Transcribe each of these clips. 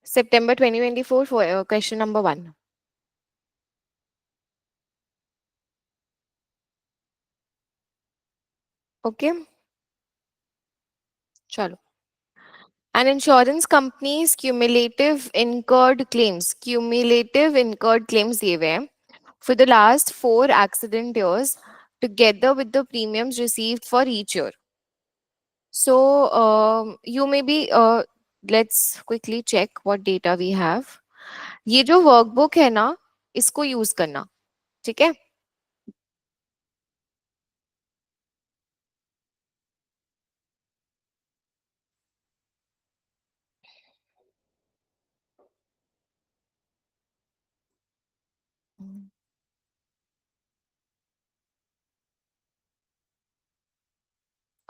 September 2024 for question number 1. Okay, chalo. An insurance company's cumulative incurred claims दिए हुए हैं for the last 4 accident years together with the premiums received for each year. So you may be let's quickly check what data we have. ये जो workbook है ना, इसको use करना, ठीक है?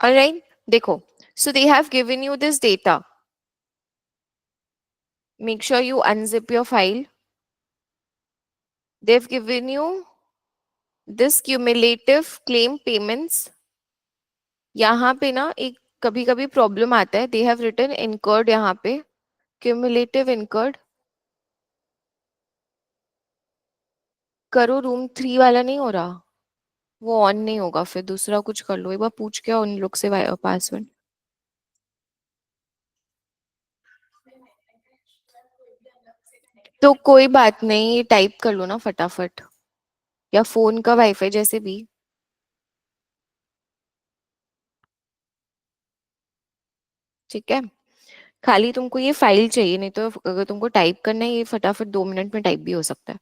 Alright, देखो. So they have given you this data. Make sure you unzip your file. They've given you this cumulative claim payments. यहाँ पे ना एक कभी कभी प्रॉब्लम आता है. They have written incurred यहाँ पे. Cumulative incurred. करो, रूम 3 वाला नहीं हो रहा. वो ऑन नहीं होगा, फिर दूसरा कुछ कर लो. एक बार पूछ के उन लोग से पासवर्ड. तो कोई बात नहीं, टाइप कर लो ना फटाफट, या फोन का वाईफाई जैसे भी. ठीक है, खाली तुमको ये फाइल चाहिए, नहीं तो अगर तुमको टाइप करना है ये फटाफट 2 मिनट में टाइप भी हो सकता है.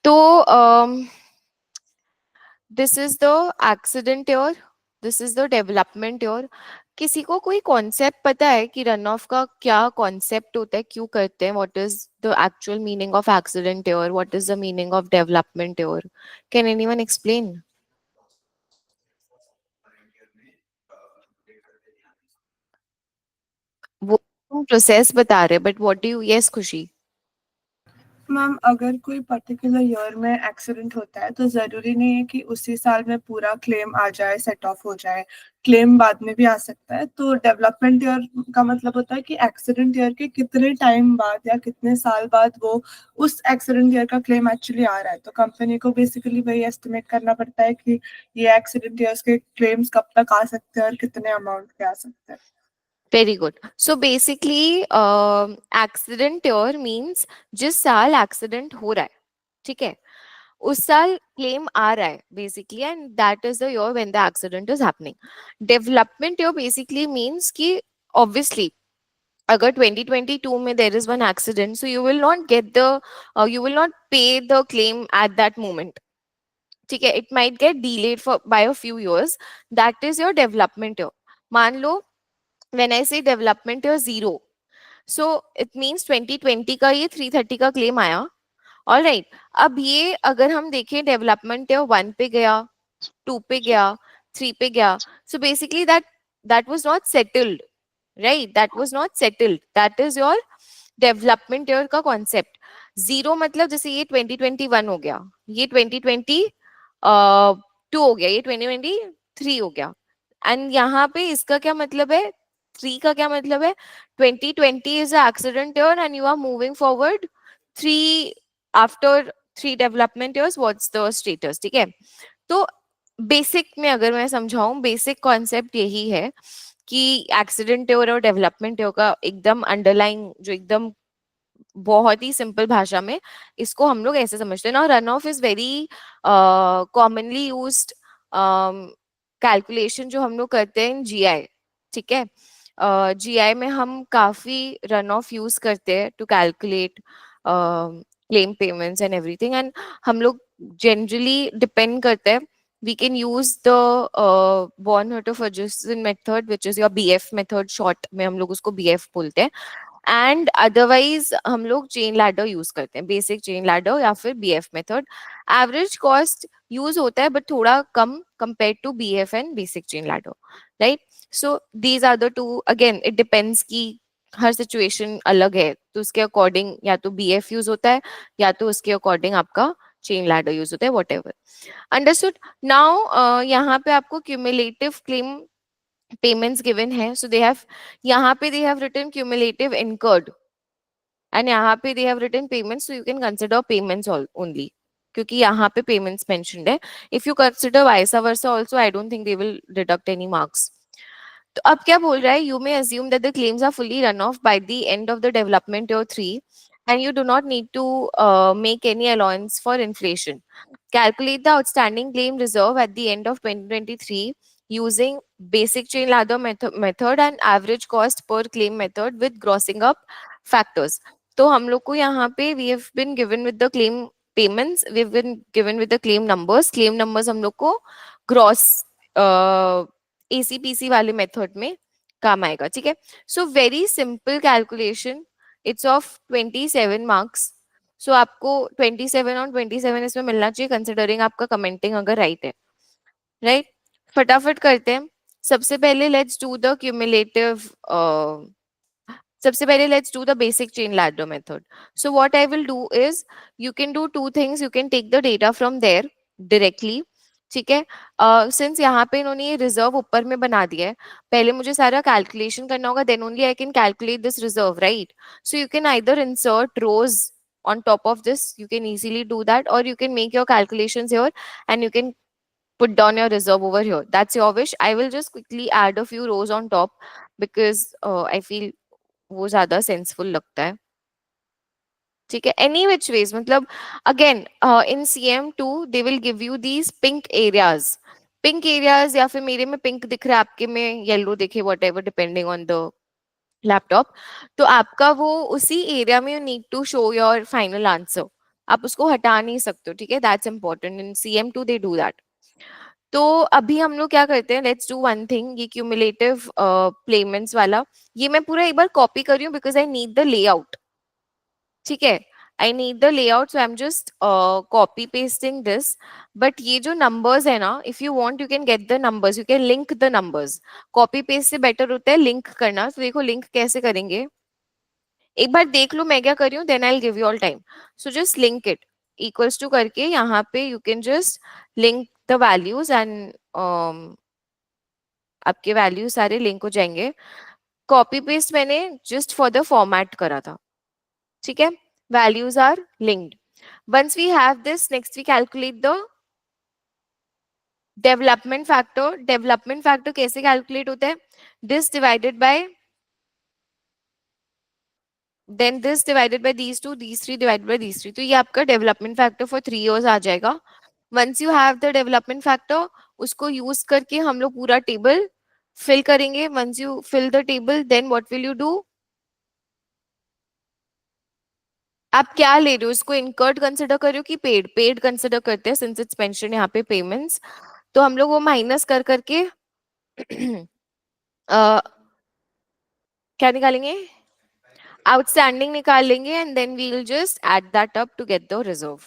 तो this is the accident year, this is the development year. किसी को कोई कॉन्सेप्ट पता है कि रन ऑफ का क्या कॉन्सेप्ट होता है, क्यों करते हैं? What is the actual meaning of accident year, what is the meaning of development year? Can anyone explain? वो तुम प्रोसेस बता रहे, but what do you, yes खुशी? मैम, अगर कोई पर्टिकुलर ईयर में एक्सीडेंट होता है तो जरूरी नहीं है कि उसी साल में पूरा क्लेम आ जाए, सेट ऑफ हो जाए. क्लेम बाद में भी आ सकता है. तो डेवलपमेंट ईयर का मतलब होता है कि एक्सीडेंट ईयर के कितने टाइम बाद या कितने साल बाद वो उस एक्सीडेंट ईयर का क्लेम एक्चुअली आ रहा है. तो कंपनी को बेसिकली वही एस्टिमेट करना पड़ता है कि ये एक्सीडेंट ईयर्स के क्लेम्स कब तक आ सकते हैं और कितने अमाउंट के आ सकते हैं. Very good. So basically accident year means जिस साल एक्सीडेंट हो रहा है, ठीक है, उस साल क्लेम आ रहा है basically, and that is the year when the accident is happening. Development year basically means कि ऑब्वियसली अगर 2022 में there is one accident, so you will not get the, you will not pay the claim at that moment. ठीक है, it might get delayed for by a few years. That is your development year. मान लो when I say development year 0, so it means 2020 का ये 330 का claim आया. All right, अब ये अगर हम देखें डेवलपमेंट ईयर 1 पे गया, 2 पे गया, 3 पे गया, so basically that was not settled, right? That was not settled. That is your development year का कॉन्सेप्ट. 0 मतलब जैसे ये 2021 हो गया, ये 2022 हो गया, ये 2023 हो गया. एंड यहाँ पे इसका क्या मतलब है, 3 का क्या मतलब है? 2020 is an accident year and you are moving forward 3 after 3 development years. What's the status? ठीक है, तो बेसिक में अगर मैं समझाऊं, बेसिक कॉन्सेप्ट यही है कि एक्सीडेंट ईयर और डेवलपमेंट ईयर का एकदम अंडरलाइन, जो एकदम बहुत ही सिंपल भाषा में इसको हम लोग ऐसे समझते हैं ना. Run of is very commonly used calculation जो हम लोग करते हैं इन जीआई. ठीक है, जीआई में हम काफी रन ऑफ यूज करते हैं to calculate claim payments and everything. And हम लोग जनरली डिपेंड करते हैं, we can use the Born-Hatter method, which is your BF method. short में हम लोग उसको BF बोलते हैं. एंड अदरवाइज हम लोग चेन लैडर यूज करते हैं, बेसिक चेन लैडर या फिर BF method. Average cost use होता है बट थोड़ा कम compare to BF and basic chain ladder, right? So these are the two. Again it depends कि हर सिचुएशन अलग है, तो उसके अकॉर्डिंग या तो बीएफ यूज होता है या तो उसके अकॉर्डिंग आपका चेन लैडर यूज होता है, वट एवर. अंडरस्टूड. नाउ यहाँ पे आपको क्यूमुलेटिव क्लेम पेमेंट्स गिवन है. सो दे हैव, यहाँ पे they have written cumulative incurred. And यहाँ पे they have written payments, so you can consider payments only, क्योंकि यहाँ पे पेमेंट्स मेंशन्ड है. If you consider vice versa also, I don't think they will deduct any marks. तो अब क्या बोल रहा है, you may assume that the claims are fully run off by the end of the development year 3 and you do not need to make any allowance for inflation. Calculate the outstanding claim reserve at the end of 2023 using basic chain ladder method and average cost per claim method with grossing up factors. तो हम लोग को यहाँ पे we have been given with the claim payments, we have been given with the claim numbers हम लोग को gross ACPC वाले मेथड में काम आएगा. ठीक है. So very simple calculation, it's of 27 marks. So आपको 27 और 27 इसमें मिलना चाहिए, कंसिडरिंग आपका कमेंटिंग अगर राइट है. राइट. फटाफट करते हैं. सबसे पहले लेट्स डू द क्यूमुलेटिव, सबसे पहले let's do the basic chain ladder method. So what I will do is, you can do two things. You can take the data from there directly. ठीक है. Since यहाँ पे इन्होंने ये reserve ऊपर में बना दिया है, पहले मुझे सारा कैलकुलेशन करना होगा, then only I can calculate this reserve, right. So you can either insert rows on top of this, you can easily do that, or you can make your calculations here and you can put down your reserve over here. That's your wish. I will just quickly add a few rows on top because I feel वो ज्यादा senseful लगता है. ठीक है. Any which ways, मतलब again in CM2 they will give you these pink areas. Pink areas, या फिर मेरे में पिंक दिख रहा है, आपके में येलो दिखे, whatever depending on the laptop. तो आपका वो उसी एरिया में you need to show your final answer. आप उसको हटा नहीं सकते हो. ठीक है. That's important. In CM2 they do that. तो अभी हम लोग क्या करते हैं, लेट्स डू वन थिंग. ये क्यूमुलेटिव पेमेंट्स वाला, ये मैं पूरा एक बार कॉपी कर रही हूँ because I need the layout. ठीक है. I need the layout, so I am just copy pasting this. But ये जो नंबर्स है ना, if you want you can get the numbers, you can link the numbers. Copy paste से better होता है link करना. तो देखो लिंक कैसे करेंगे, एक बार देख लो मैं क्या कर रही हूँ, then I will give you all time. So just link it equals to करके यहाँ पे you can just link the values and आपके वैल्यू सारे लिंक हो जाएंगे. कॉपी पेस्ट मैंने जस्ट फॉर द फॉर्मेट करा था. ठीक है. Values are linked. Once we have this, next we calculate the development factor. Development factor कैसे कैलकुलेट होता है, this divided by then this divided by these two, these three divided by these three. तो ये आपका development factor for 3 years आ जाएगा. Once you have the development factor, उसको use करके हम लोग पूरा टेबल फिल करेंगे. Once you fill the table, then what will you do, आप क्या ले रहे हो, इसको इनकर्ड कंसिडर कर रहे हो कि पेड. पेड कंसिडर करते हैं सिंस इट्स मेंशन यहाँ पे पेमेंट्स. तो हम लोग वो माइनस कर करके क्या निकालेंगे, आउटस्टैंडिंग निकाल लेंगे and then we will just add that up to get the reserve.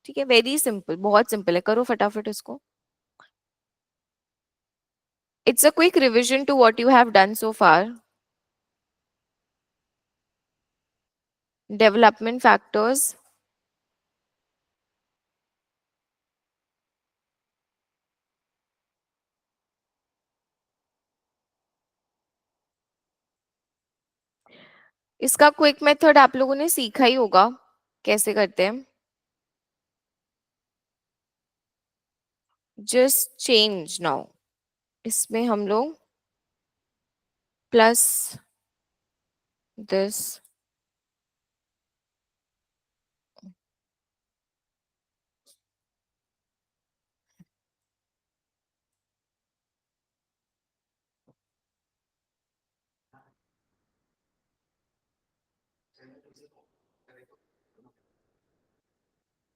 ठीक है. वेरी सिंपल, बहुत सिंपल है. करो फटाफट इसको. It's a quick revision to what you have done so far. Development factors, इसका क्विक मेथड आप लोगों ने सीखा ही होगा कैसे करते हैं. जस्ट चेंज नाउ, इसमें हम लोग प्लस दिस,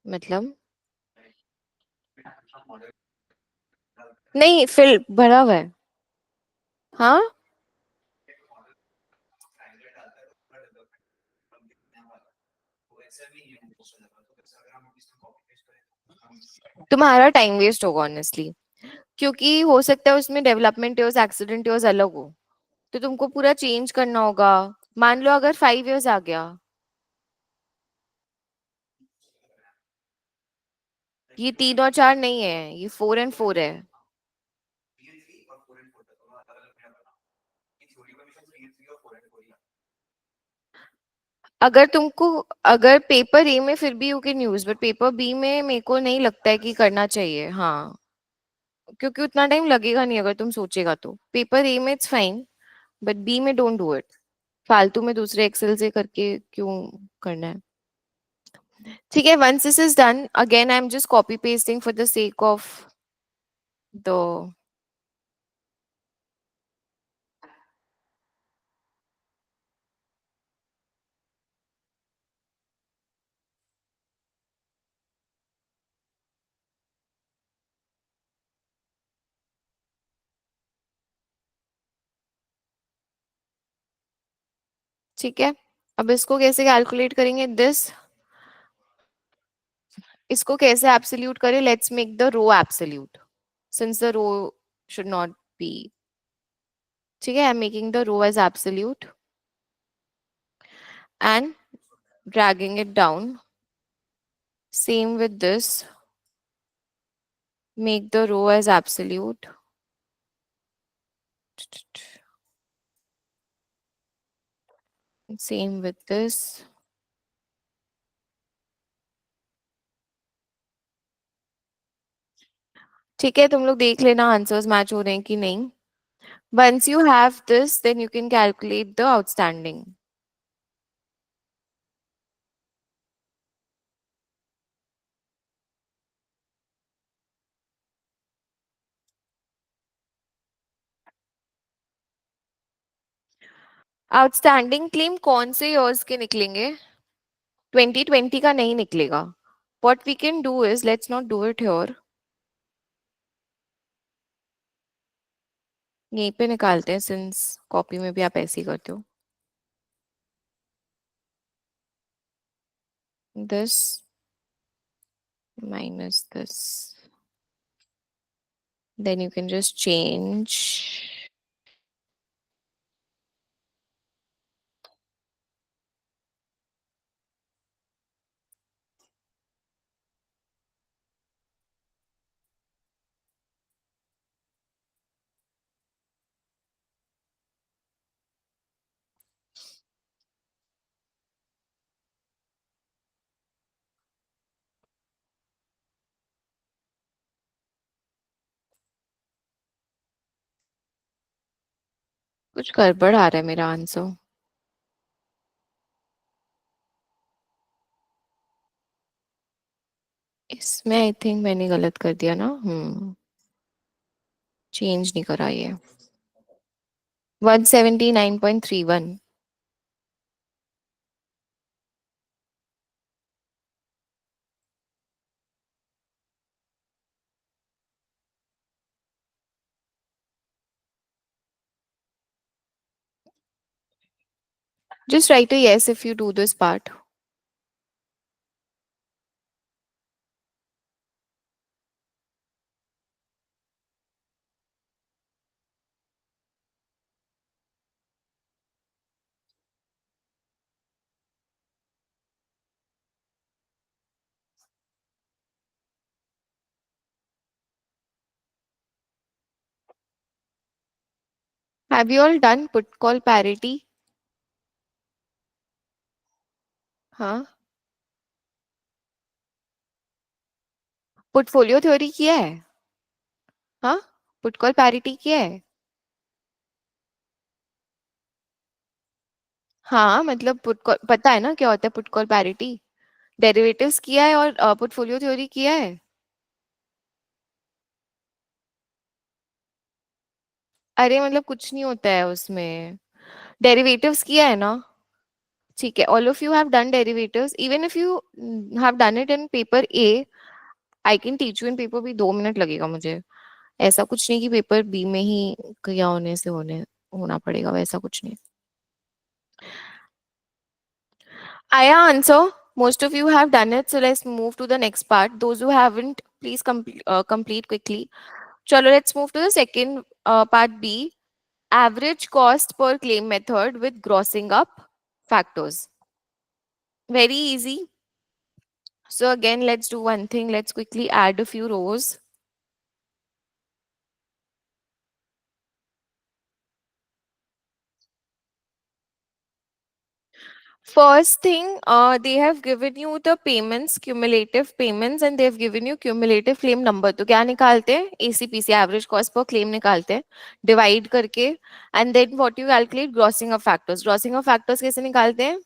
मतलब नहीं फिल भरा हुआ है. हाँ. तुम्हारा टाइम वेस्ट होगा ऑनेस्टली, क्योंकि हो सकता है उसमें डेवलपमेंट ईयर्स एक्सीडेंट ईयर्स अलग हो, तो तुमको पूरा चेंज करना होगा. मान लो अगर 5 years आ गया, ये 3 और 4 नहीं है, ये 4 and 4 है. अगर तुमको, अगर पेपर ए में फिर भी you can use, but paper B में मेरे को नहीं लगता है कि करना चाहिए, हाँ। क्योंकि उतना टाइम लगेगा नहीं अगर तुम सोचेगा तो। पेपर ए में इट्स फाइन, बट बी में डोंट डू इट। फालतू में दूसरे एक्सेल से करके क्यों करना है। ठीक है, once this is done, again I am just copy pasting for the sake of the. ठीक है, अब इसको कैसे कैलकुलेट करेंगे दिस, इसको कैसे एब्सोल्यूट करें, let's make the row absolute, since the row should not be. ठीक है, I am making the row as absolute and dragging it down. Same with this, make the row as absolute. Same with this. ठीक है, तुम लोग देख लेना answers match हो रहे हैं कि नहीं। Once you have this, then you can calculate the outstanding. Outstanding claim कौन से ईयर्स के निकलेंगे? 2020 का नहीं निकलेगा। What we can do is, let's not do it here. यहीं पे निकालते हैं, सिंस कॉपी में भी आप ऐसे ही करते हो। This minus this. Then you can just change. कुछ गड़बड़ आ रहा है मेरा आंसर। इसमें आई थिंक मैंने गलत कर दिया ना। चेंज नहीं करा ये। 179.31। Just write a yes if you do this part. Have you all done put call parity? हाँ, पोर्टफोलियो थ्योरी किया है? हाँ, पुट कॉल पैरिटी किया है? हाँ, मतलब पुट कॉल पता है ना क्या होता है पुट कॉल पैरिटी? डेरिवेटिव्स किया है और पोर्टफोलियो थ्योरी किया है। अरे मतलब कुछ नहीं होता है उसमें। डेरिवेटिव्स किया है ना? ठीक है, all of you have done derivatives, even if you have done it in paper A, I can teach you in paper B. 2 minute लगेगा मुझे। ऐसा कुछ नहीं कि पेपर बी में ही किया होने से होना पड़ेगा, वैसा कुछ नहीं। आया answer? Most of you have done it, so let's move to the next part. Those who haven't, please complete quickly. Chalo, let's move to the second part B. Average cost per claim method with grossing up factors. Very easy. So again, let's do one thing. Let's quickly add a few rows. First thing, they have given you the payments, cumulative payments, and they have given you cumulative claim number. तो क्या निकालते हैं? ACPC, average cost per claim निकालते हैं, divide करके, and then what you calculate? Grossing of factors. Grossing of factors कैसे निकालते हैं?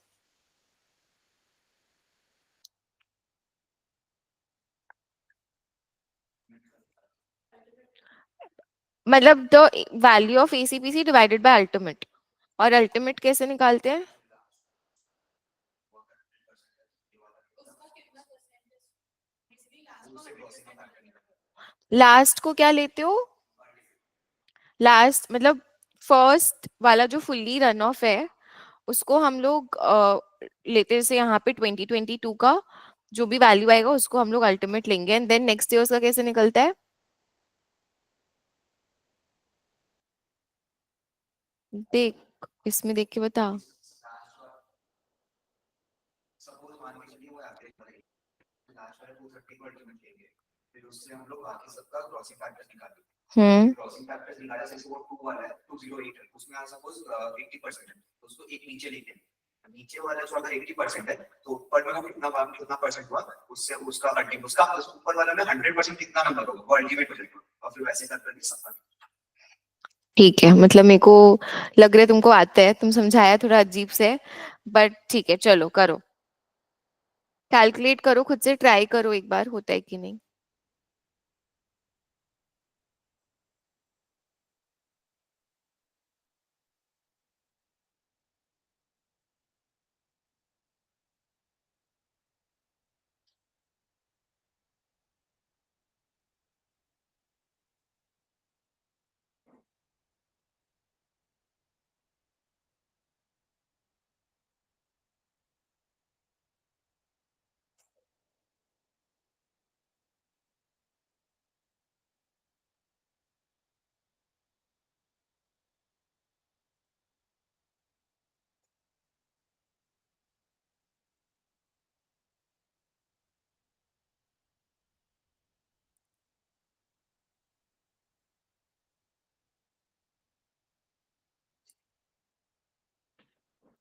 मतलब the value of ACPC divided by ultimate. और ultimate कैसे निकालते हैं? लास्ट को क्या लेते हो? लास्ट मतलब फर्स्ट वाला जो फुल्ली रन ऑफ है उसको हम लोग लेते हैं, जैसे यहाँ पे 2022 का जो भी वैल्यू आएगा उसको हम लोग अल्टीमेट लेंगे, एंड देन नेक्स्ट ईयर का कैसे निकलता है? देख, इसमें देख के बता। हम्म। ठीक है, मतलब मेरे को लग रहा है तुमको आता है, तुम समझाया थोड़ा अजीब से, बट ठीक है, चलो करो, कैलकुलेट करो, खुद से ट्राई करो एक बार होता है कि नहीं।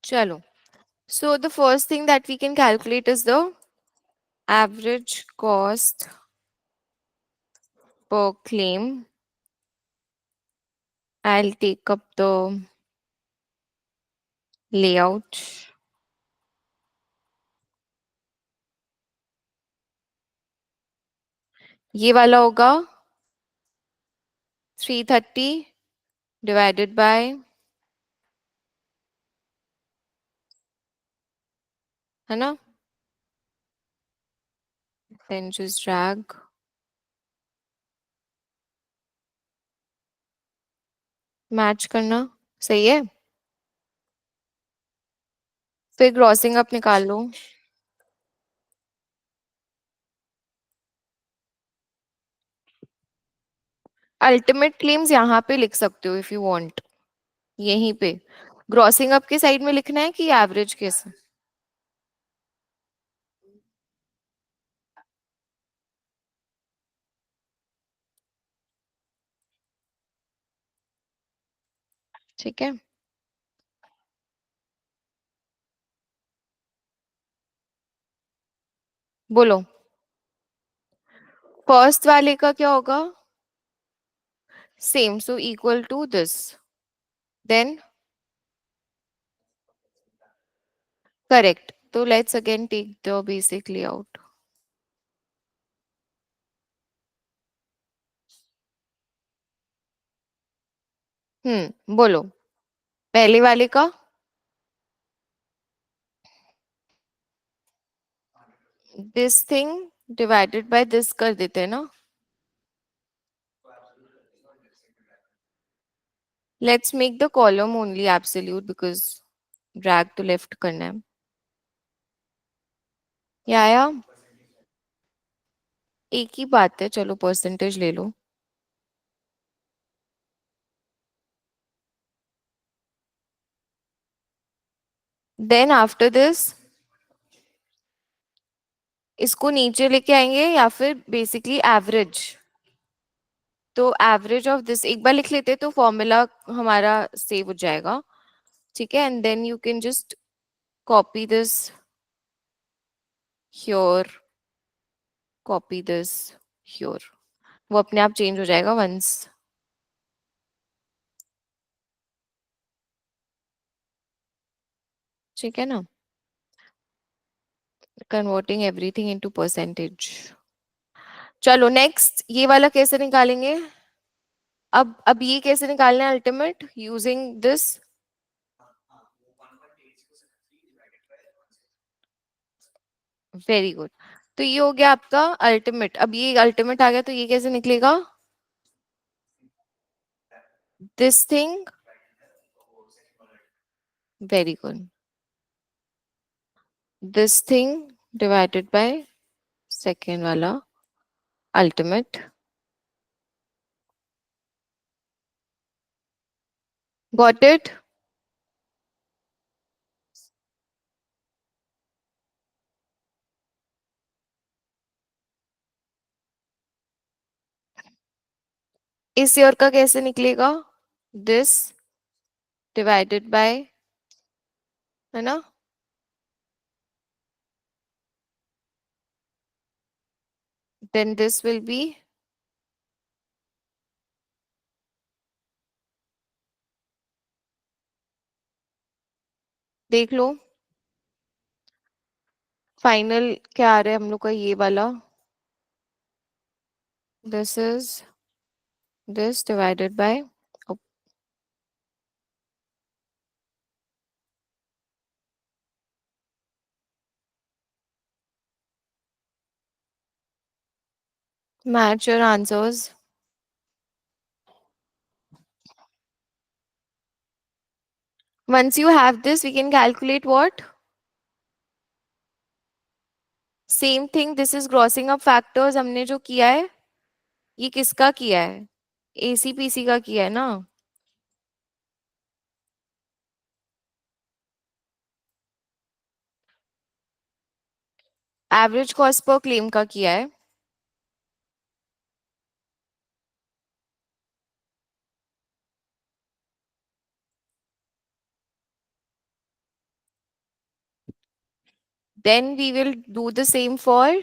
चलो, so the first thing that we can calculate is the average cost per claim. I'll take up the layout. ये वाला होगा 330 divided by, है ना, then just drag, मैच करना, सही है। फिर ग्रॉसिंग अप निकाल लो। अल्टीमेट क्लेम्स यहाँ पे लिख सकते हो इफ यू वांट, यहीं पे ग्रॉसिंग अप के साइड में लिखना है कि एवरेज कैसे? ठीक है, बोलो फर्स्ट वाले का क्या होगा? Same, so equal to this, then correct. तो let's again take the basic layout. बोलो पहले वाले का। This thing divided by this कर देते हैं ना। Let's make the column only absolute because drag तो लेफ्ट करना है। या आया? एक ही बात है, चलो परसेंटेज ले लो। देन आफ्टर दिस इसको नीचे लेके आएंगे या फिर बेसिकली एवरेज। तो एवरेज ऑफ दिस एक बार लिख लेते तो फॉर्मूला हमारा सेव हो जाएगा। ठीक है, and then you can just copy this here, copy this here. वो अपने आप चेंज हो जाएगा वंस, ठीक है ना, कन्वर्टिंग एवरीथिंग इनटू परसेंटेज। चलो नेक्स्ट, ये वाला कैसे निकालेंगे? अब ये कैसे निकालना है ultimate using this? Very good. तो ये हो गया आपका अल्टीमेट। अब ये अल्टीमेट आ गया तो ये कैसे निकलेगा? This thing, very good, this thing divided by second वाला अल्टीमेट। Got it? इस ईयर का कैसे निकलेगा? दिस डिवाइडेड बाय, है ना, then this will be, देख लो फाइनल क्या आ रहा है हम लोग का, ये वाला, this is this divided bye, match your answers. Once you have this we can calculate what? Same thing, this is grossing up factors हमने जो किया है, ये किसका किया है? एसीपीसी का किया है ना। एवरेज कॉस्ट पर क्लेम का किया है। Then we will do the same for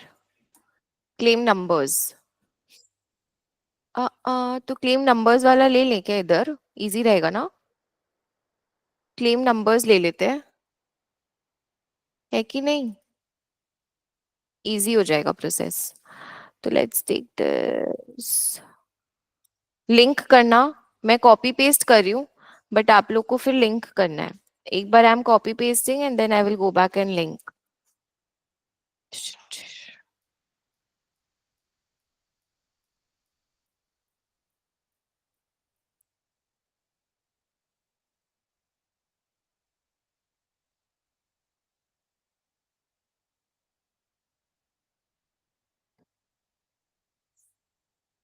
claim numbers. तो क्लेम नंबर्स वाला ले लें क्या इधर? इजी रहेगा ना, क्लेम नंबर्स ले लेते हैं, है कि नहीं? इजी हो जाएगा प्रोसेस। तो लेट्स टेक दिस, लिंक करना, मैं कॉपी पेस्ट कर रही हूँ बट आप लोग को फिर लिंक करना है। एक बार I am copy pasting and then I will go back and link.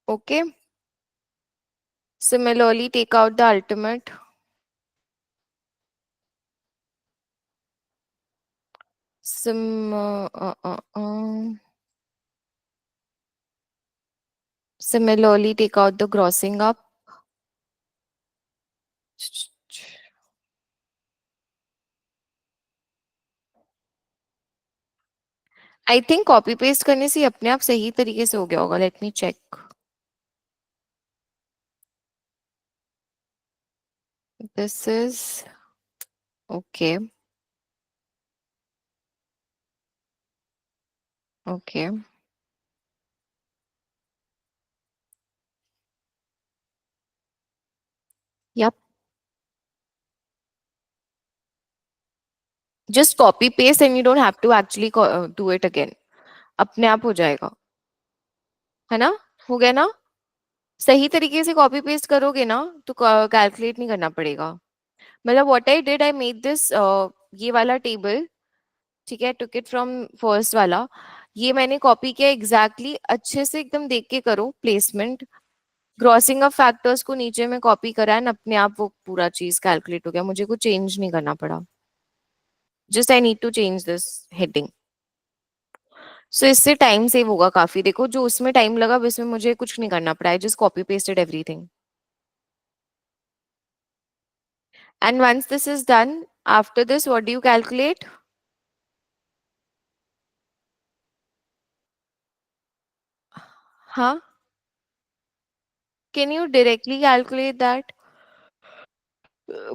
Okay, similarly take out the ultimate, sim similarly take out the grossing up। I think copy paste करने से अपने आप सही तरीके से हो गया होगा, let me check. This is okay, okay, yup, just copy paste and you don't have to actually do it again, अपने आप हो जाएगा, है ना? हो गया ना? सही तरीके से कॉपी पेस्ट करोगे ना तो कैलकुलेट नहीं करना पड़ेगा। मतलब what I did, I made this, ये वाला टेबल, ठीक है, टुक इट फ्रॉम फर्स्ट वाला, ये मैंने कॉपी किया एग्जैक्टली, अच्छे से एकदम देख के करो प्लेसमेंट। ग्रॉसिंग ऑफ फैक्टर्स को नीचे में कॉपी करा एंड अपने आप वो पूरा चीज कैलकुलेट हो गया, मुझे कुछ चेंज नहीं करना पड़ा, just I need to change this heading. So इससे टाइम सेव होगा काफी, देखो जो उसमें टाइम लगा इसमें मुझे कुछ नहीं करना पड़ा, I just copy pasted everything. And once this is done, after this what do you calculate? हाँ, can you directly calculate that?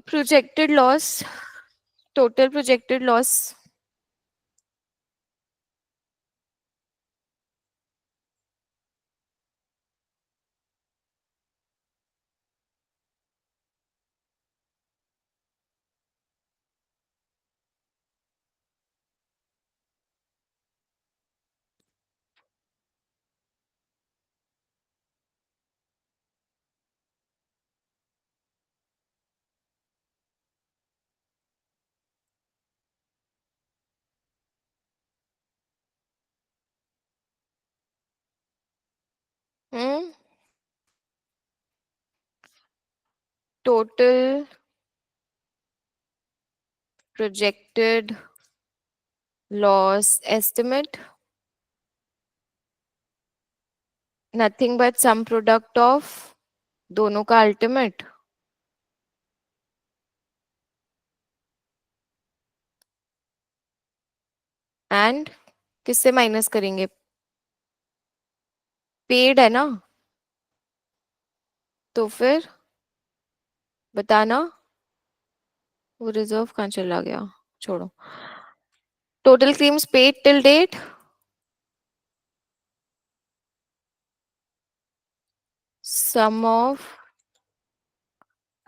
Projected loss, total projected loss. Hmm? Total projected loss estimate, nothing but sum product of दोनों का ultimate. And किससे minus करेंगे? Paid है ना, तो फिर बताना। वो रिजर्व कहाँ चला गया, छोड़ो। Total claims paid till date, sum of,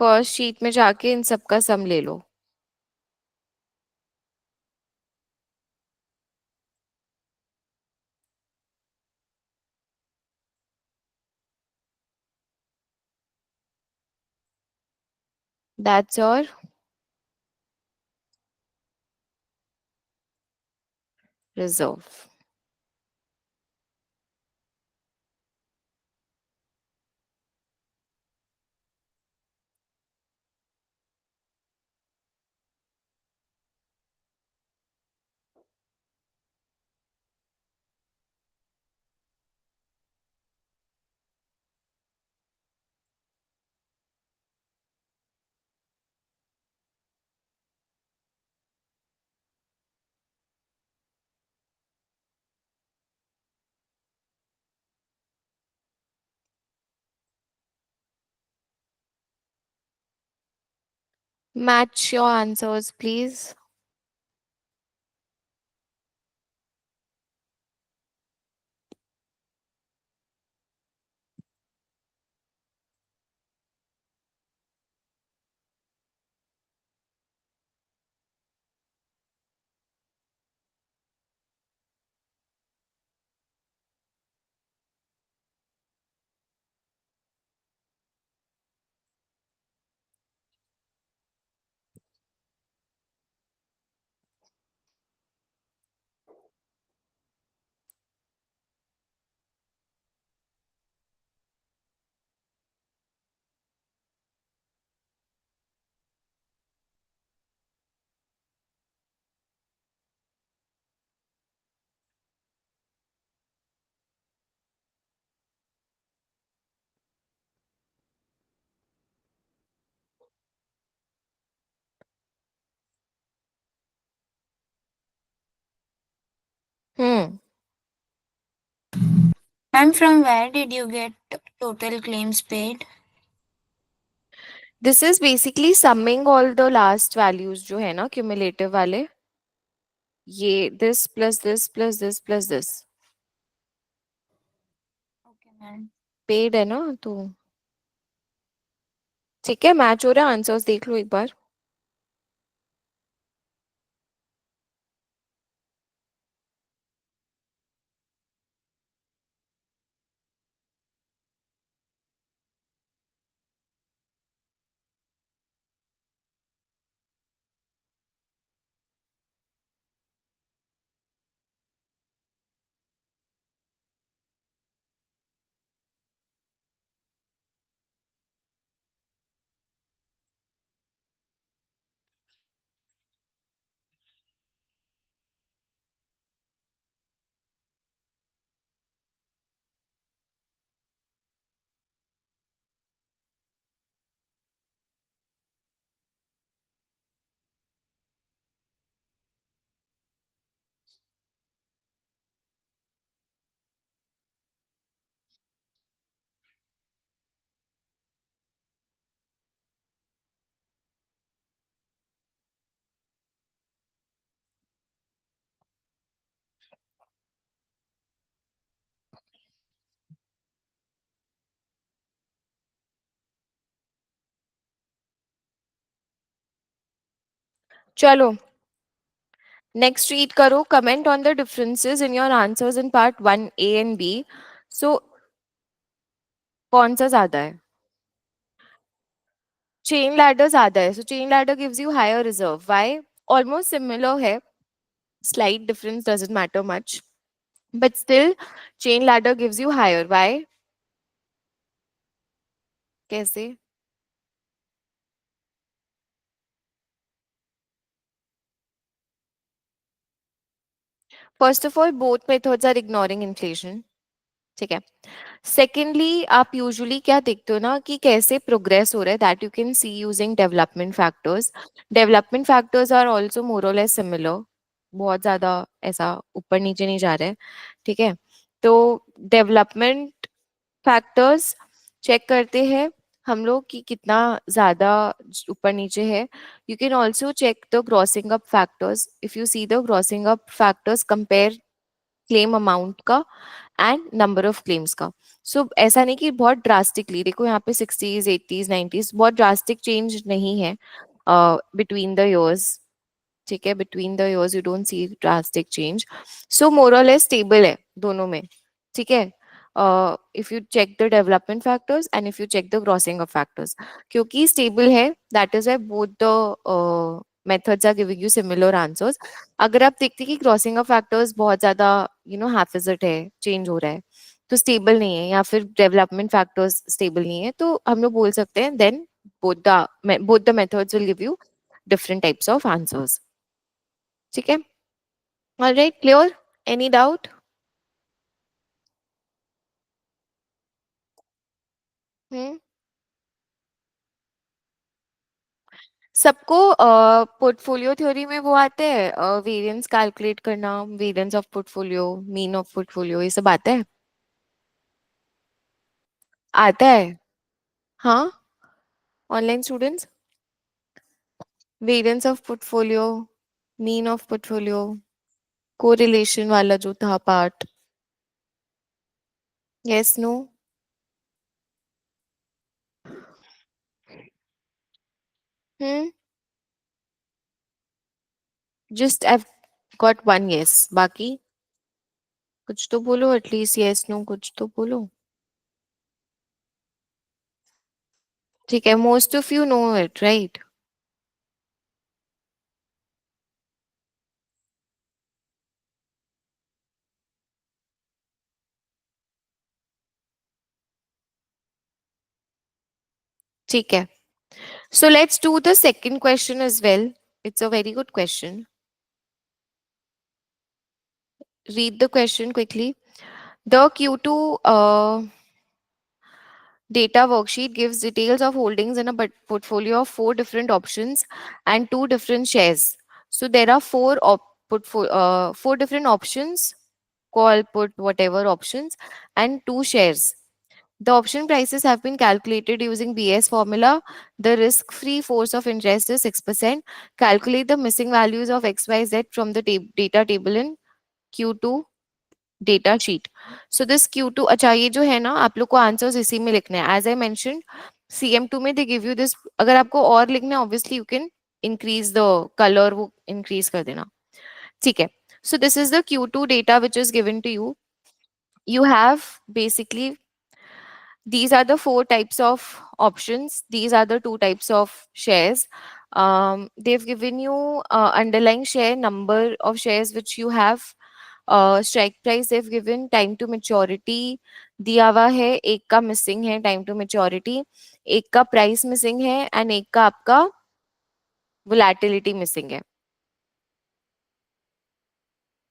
first sheet में जाके इन सब का सम ले लो। That's your reserve. Match your answers please. Hmm. And from where did you get total claims paid? This is basically summing all the last values जो है ना क्यूमुलेटिव वाले, ये this plus this plus this plus this Okay, ma'am. Paid है ना, तो ठीक है। मैच हो रहा है, आंसर्स देख लो एक बार। चलो नेक्स्ट रीड करो. Comment on the differences in your answers in part 1A and B. So कौन सा ज्यादा है? चेन लैडर ज्यादा है. So chain ladder gives you higher reserve. Why? Almost similar है. Slight difference doesn't matter much, but still chain ladder gives you higher. Why? कैसे? First of all both methods are ignoring inflation. ठीक है. Secondly आप usually क्या देखते हो ना कि कैसे प्रोग्रेस हो रहा है, that you can see using development factors. Development factors are also more or less similar. बहुत ज्यादा ऐसा ऊपर नीचे नहीं जा रहे हैं. ठीक है. तो डेवलपमेंट फैक्टर्स चेक करते हैं हम लोग कि कितना ज्यादा ऊपर नीचे है. You can also check the grossing up factors. If you see the grossing up factors compare claim amount का एंड नंबर ऑफ क्लेम्स का. सो ऐसा नहीं कि बहुत ड्रास्टिकली देखो यहाँ पे 60s 80s 90s बहुत ड्रास्टिक चेंज नहीं है बिटवीन द ईयर्स. ठीक है. Between the years you don't see drastic change. So more or less stable है दोनों में. ठीक है. If you check the development factors and if you check the grossing of factors, क्योंकि स्टेबल है that is why both the methods are giving you similar answers. अगर आप देखते हैं कि क्रॉसिंग ऑफ फैक्टर्स बहुत ज्यादा हाफिजट है, चेंज हो रहा है, तो स्टेबल नहीं है, या फिर डेवलपमेंट फैक्टर्स स्टेबल नहीं है, तो हम लोग बोल सकते हैं then both the methods will give you different types of answers. ठीक है. All right, clear? Any doubt? हम्म. सबको पोर्टफोलियो थ्योरी में वो आते हैं वेरिएंस कैलकुलेट करना, variance of portfolio, mean of portfolio, ये सब आता है. आता है. हाँ. Online students, variance of portfolio, mean of portfolio, correlation वाला जो था part. Yes no? Hmm. Just I got one yes. बाकी कुछ तो बोलो, एटलीस्ट यस नो कुछ तो बोलो. ठीक है. Most of you know it right. ठीक है. So let's do the second question as well. It's a very good question. Read the question quickly. The Q2 data worksheet gives details of holdings in a portfolio of four different options and two different shares. So there are four different options, call, put, whatever options, and two shares. The option prices have been calculated using BS formula. The risk-free force of interest is 6%. Calculate the missing values of XYZ from the data table in Q2 data sheet. So this Q2, अच्छा ये जो है ना आप लोग को answers इसी में लिखने हैं. As I mentioned, CM2 में they give you this. अगर आपको और लिखना है obviously you can increase the color, वो increase कर देना. ठीक है. So this is the Q2 data which is given to you. You have basically these are the four types of options, these are the two types of shares. They've given you underlying share, number of shares which you have, strike price they've given, time to maturity दिया हुआ है, एक का missing है time to maturity, एक का price missing है and एक का आपका वोलेटिलिटी मिसिंग है.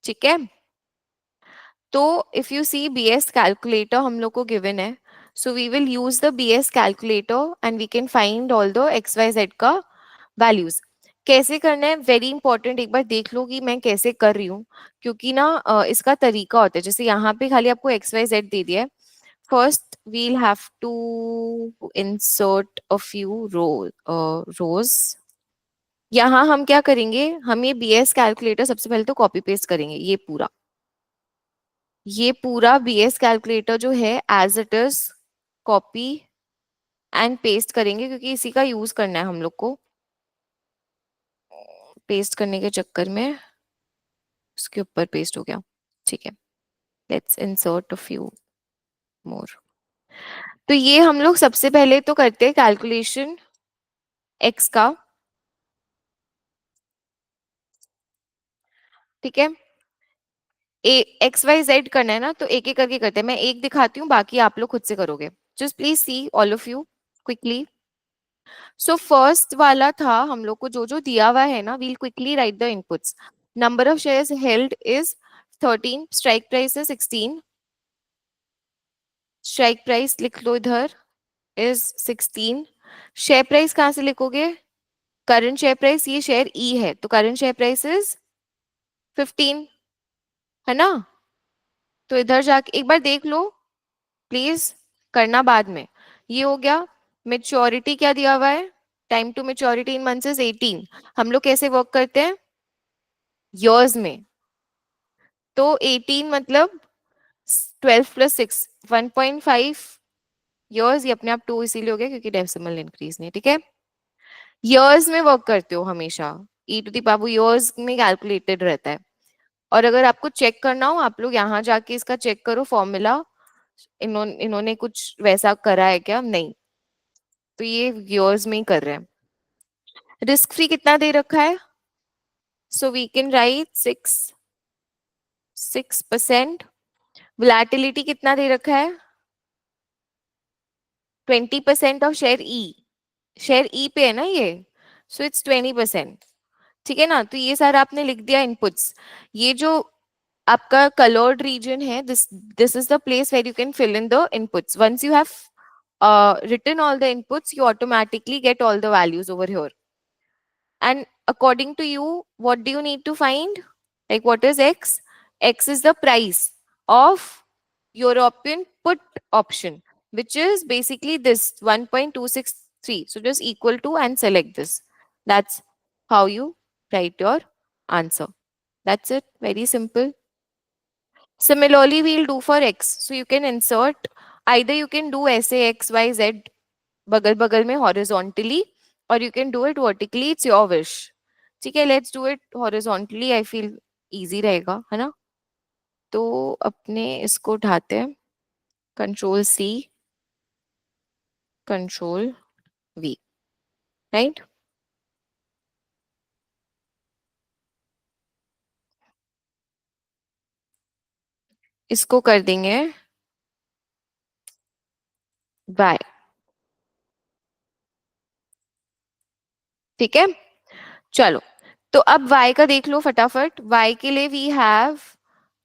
ठीक है. तो if you see BS calculator हम लोग को गिवन है, so we will use the BS calculator and we can find all the XYZ का वैल्यूज. कैसे करना है वेरी इंपॉर्टेंट, एक बार देख लो कि मैं कैसे कर रही हूँ, क्योंकि ना इसका तरीका होता है. जैसे यहाँ पे खाली आपको XYZ दे दिया है. First we'll have to insert a few rows. यहाँ हम क्या करेंगे, हम ये BS कैलकुलेटर सबसे पहले तो कॉपी पेस्ट करेंगे. ये पूरा BS कैलकुलेटर जो है as it is copy and paste करेंगे, क्योंकि इसी का यूज करना है हम लोग को. पेस्ट करने के चक्कर में उसके ऊपर पेस्ट हो गया, ठीक है। Let's insert a few more. तो ये हम लोग सबसे पहले तो करते हैं कैलकुलेशन x का, ठीक है। एक्स वाई जेड करना है ना, तो एक एक करके करते हैं। मैं एक दिखाती हूँ, बाकी आप लोग खुद से करोगे। Just please see all of you quickly. So first वाला था हम लोग को जो जो दिया हुआ है ना, we'll quickly write the inputs. Number of shares held is 13, strike price है 16, स्ट्राइक प्राइस लिख लो इधर इज 16। शेयर प्राइस कहाँ से लिखोगे? करंट शेयर प्राइस, ये शेयर ई है तो करंट शेयर प्राइस इज 15, है ना। तो इधर जाके एक बार देख लो प्लीज, करना बाद में। ये हो गया। मेच्योरिटी क्या दिया हुआ है? Time to maturity in months is 18। हम लोग कैसे वर्क करते हैं? years में। तो 18 मतलब 12 प्लस 6 1.5 years, ये अपने आप 2 इसीलिए हो गया क्योंकि डेसिमल इंक्रीज नहीं, ठीक है। years में वर्क करते हो हमेशा, e to the power years में कैलकुलेटेड रहता है। और अगर आपको चेक करना हो, आप लोग यहाँ जाके इसका चेक करो फॉर्मूला, इन्होंने कुछ वैसा करा है क्या? नहीं, तो ये years में ही कर रहे हैं। रिस्क फ्री कितना दे रखा है? So we can write 6%। Volatility कितना दे रखा है? 20% of share E, share E पे है ना ये, सो इट्स 20%, ठीक है ना। तो ये सारा आपने लिख दिया इनपुट्स। ये जो आपका कलर्ड रीजन है, this is the place where you can fill in the inputs. Once you have written all the inputs, you automatically get all the values over here. And according to you, what do you need to find? Like, what is X? X is the price of European put option, which is basically this 1.263. So just equal to and select this. That's how you write your answer. That's it. Very simple. Similarly, we'll do for X. So you can insert, either you can do SA X, Y, Z बगल बगल में horizontally, or you can do it vertically, it's your wish, ठीक है। let's do it horizontally, I feel easy रहेगा, है ना। तो अपने इसको उठाते हैं, control C control V, right. इसको कर देंगे y, ठीक है। चलो, तो अब y का देख लो फटाफट। y के लिए वी हैव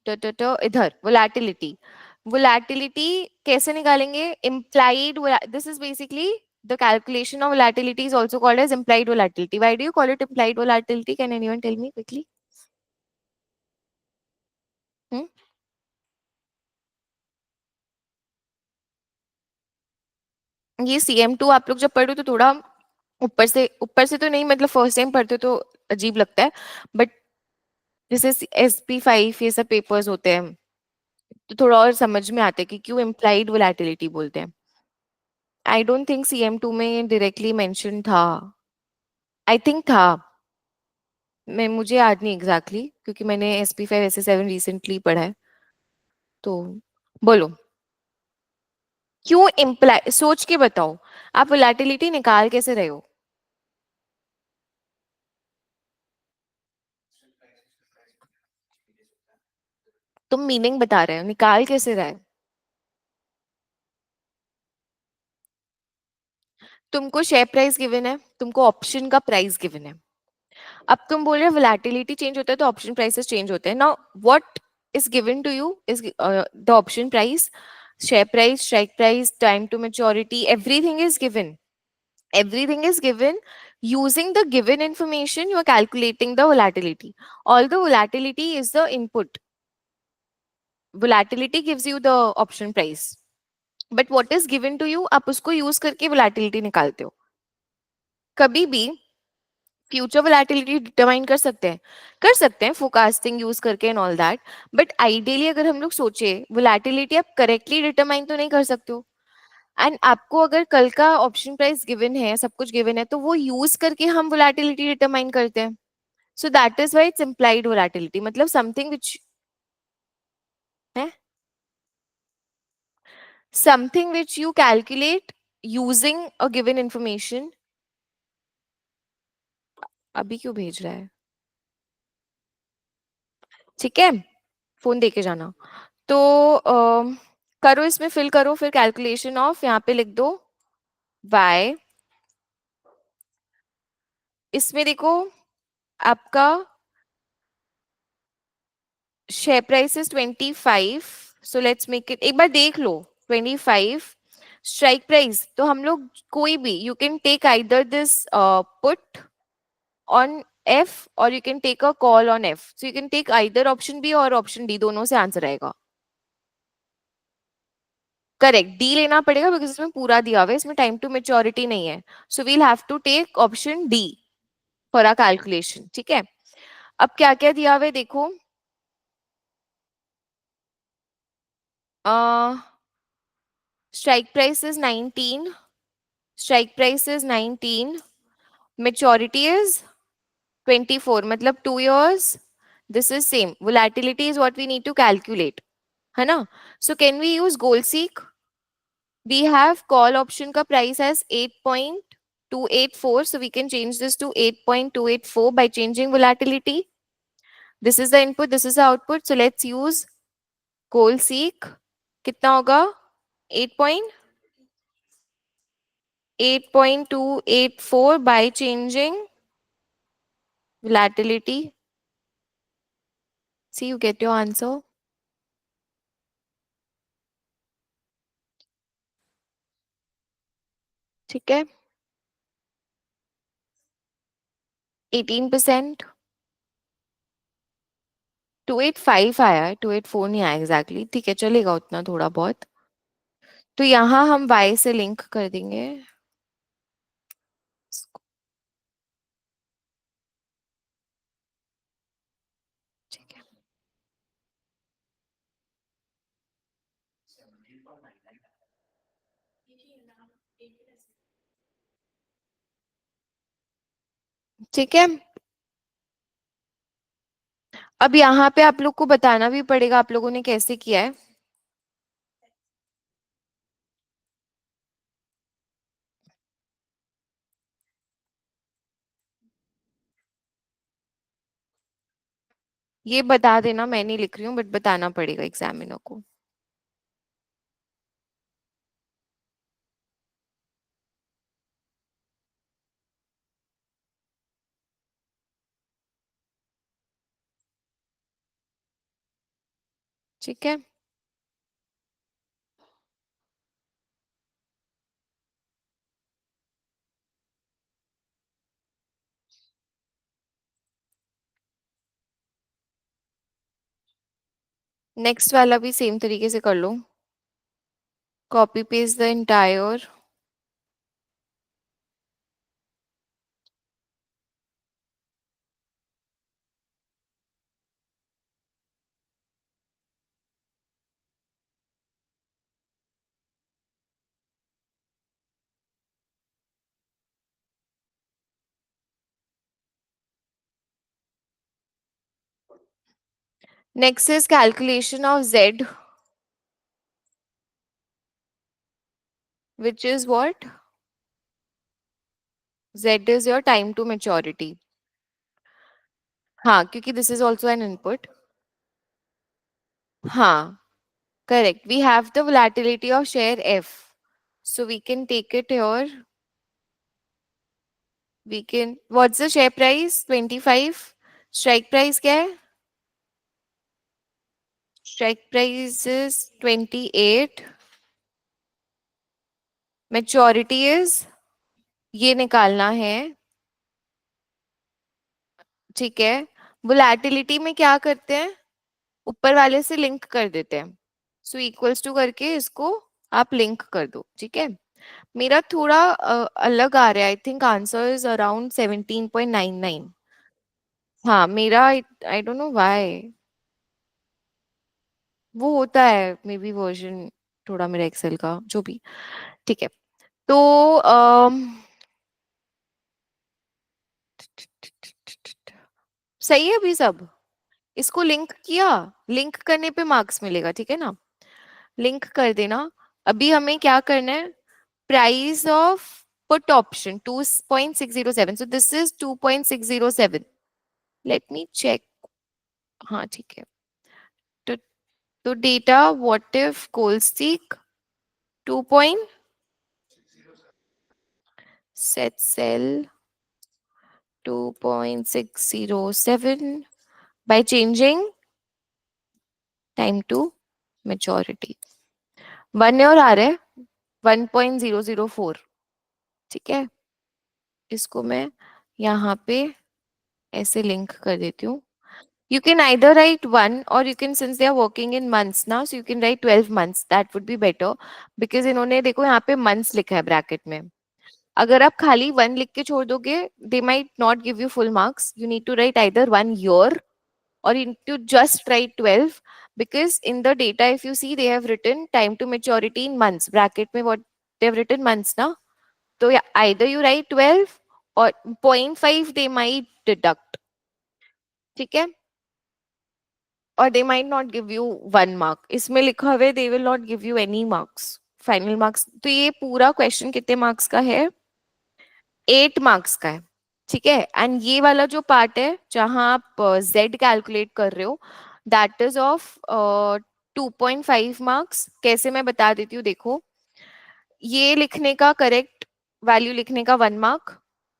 इधर वोलेटिलिटी। वोलेटिलिटी कैसे निकालेंगे? implied, this is basically the calculation of volatility is also called as implied volatility. Why do you call it implied volatility? Can anyone tell me quickly? hmm? ये CM2 आप लोग जब पढ़ो तो थोड़ा ऊपर से तो नहीं, मतलब फर्स्ट टाइम पढ़ते तो अजीब लगता है, बट जैसे SP5 ये सब पेपर्स होते हैं तो थोड़ा और समझ में आता है कि क्यों implied volatility बोलते हैं। आई डोंट थिंक CM2 में डायरेक्टली मेंशन था, आई थिंक था, मैं मुझे याद नहीं एग्जैक्टली क्योंकि मैंने SP5 SP7 रिसेंटली पढ़ा है। तो बोलो क्यों इम्प्लाई, सोच के बताओ, आप वोलेटिलिटी निकाल कैसे रहे हो? तुम मीनिंग बता रहे हो, निकाल कैसे रहे? तुमको शेयर प्राइस गिवन है, तुमको ऑप्शन का प्राइस गिवन है। अब तुम बोल रहे हो वोलेटिलिटी चेंज होता है तो ऑप्शन प्राइसेस चेंज होते हैं। Now what is given to you is the option price, share price, strike price, time to maturity, everything is given. Using the given information, you are calculating the volatility. Although volatility is the input, volatility gives you the option price, but what is given to you, आप उसको use करके volatility निकालते हो। कभी भी future volatility determine कर सकते हैं फोरकास्टिंग यूज करके and all that, but ideally अगर हम लोग सोचे वोलेटिलिटी आप करेक्टली डिटरमाइन तो नहीं कर सकते हो। एंड आपको अगर कल का ऑप्शन प्राइस गिवन है, सब कुछ गिवन है, तो वो यूज करके हम वोलेटिलिटी डिटरमाइन करते हैं। So that is why it's implied volatility. मतलब something which है something which you calculate using a given information. अभी क्यों भेज रहा है? ठीक है, फोन देके जाना। तो करो, इसमें फिल करो, फिर कैलकुलेशन ऑफ यहाँ पे लिख दो y। इसमें देखो आपका share price is 25, so let's make it, एक बार देख लो 25 स्ट्राइक प्राइस। तो हम लोग कोई भी, you can take either this put on F or you can take a call on F, so you can take either option B or option D, दोनों से answer आएगा। करेक्ट, डी लेना पड़ेगा बिकॉज इसमें पूरा दिया हुआ है, इसमें टाइम टू मेच्योरिटी नहीं है, so we'll have to take option D for a calculation. ठीक है, अब क्या क्या दिया हुआ है देखो। Strike price is 19, strike price is 19, maturity is 24, मतलब 2 years। this is same, volatility is what we need to calculate, है ना? so can we use goal seek? we have call option का price as 8.284, so we can change this to 8.284 by changing volatility। this is the input, this is the output, so let's use goal seek। कितना होगा? 8.284 by changing volatility। see, you get your answer। ठीक है, 18%। 285 आया है, 284 नहीं आया exactly, ठीक है चलेगा उतना थोड़ा बहुत। तो यहाँ हम y से लिंक कर देंगे। ठीक है, ठीक है। अब यहाँ पे आप लोग को बताना भी पड़ेगा आप लोगों ने कैसे किया है। ये बता देना, मैं नहीं लिख रही हूँ बट बताना पड़ेगा एग्जामिनर को। ठीक है, नेक्स्ट वाला भी सेम तरीके से कर लो, copy paste the entire. Next is calculation of z, which is what? z is your time to maturity। हाँ, क्योंकि this is also an input. हाँ, correct, we have the volatility of share f, so we can take it here। we can, what's the share price? 25। strike price क्या है? strike price is 28, maturity is, ये निकालना है। ठीक है, volatility में क्या करते हैं, ऊपर वाले से लिंक कर देते हैं, सो इक्वल्स टू करके इसको आप लिंक कर दो। ठीक है, मेरा थोड़ा अलग आ रहा है, I think answer is around 17.99। हाँ मेरा, आई डोंट नो व्हाई वो होता है, मे बी वर्जन थोड़ा मेरा एक्सेल का जो भी। ठीक है, तो सही है अभी सब? इसको लिंक किया, लिंक करने पे मार्क्स मिलेगा, ठीक है ना? लिंक कर देना। अभी हमें क्या करना है, price of put option 2.607, so this is 2.607. Let me check. हाँ ठीक है। तो data what if goal seek 2 point set cell 2.607 by changing time to maturity। 1 year आ रहा है 1.004, ठीक है? इसको मैं यहाँ पे ऐसे लिंक कर देती हूँ। You can either write 1 or you can, since they are working in months now, so you can write 12 months. That would be better because इन्होंने देखो यहाँ पे months लिखा है ब्रैकेट में। अगर आप खाली 1 लिख के छोड़ दोगे, they might not give you full marks. You need to write either 1 year or you need to just write 12 because in the data if you see they have written time to maturity in months, bracket में what they have written months ना, तो yeah, either you write 12 or 0.5 they might deduct, ठीक है? और they might not give you 1 mark। इसमें लिखा हुआ है they will not give you any marks, final marks. तो ये पूरा क्वेश्चन कितने मार्क्स का है? 8 मार्क्स का है, ठीक है? एंड ये वाला जो पार्ट है जहां आप z कैलकुलेट कर रहे हो, दैट इज ऑफ 2.5 मार्क्स। कैसे मैं बता देती हूँ, देखो। ये लिखने का करेक्ट वैल्यू लिखने का 1 मार्क,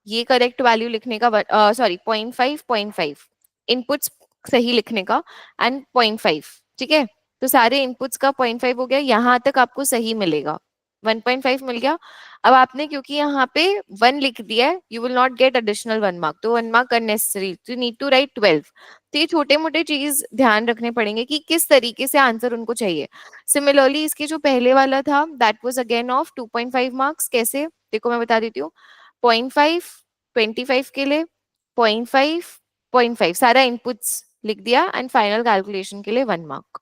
ये करेक्ट वैल्यू लिखने का सॉरी 0.5 इनपुट्स सही लिखने का एंड 0.5, ठीक है? तो सारे इनपुट्स का 0.5 हो गया, यहाँ तक आपको सही मिलेगा, 1.5 मिल गया। अब आपने क्योंकि यहाँ पे 1 लिख दिया है, you will not get additional 1 mark, तो 1 mark unnecessary, you need to write 12। तो ये छोटे मोटे चीज ध्यान रखने पड़ेंगे कि किस तरीके से आंसर उनको चाहिए। सिमिलरली इसके जो पहले वाला था that was again of 2.5 marks. कैसे, देखो मैं बता देती हूँ। 0.5 25 के लिए, 0.5 0.5 सारा इनपुट्स लिख दिया एंड फाइनल कैलकुलेशन के लिए 1 मार्क।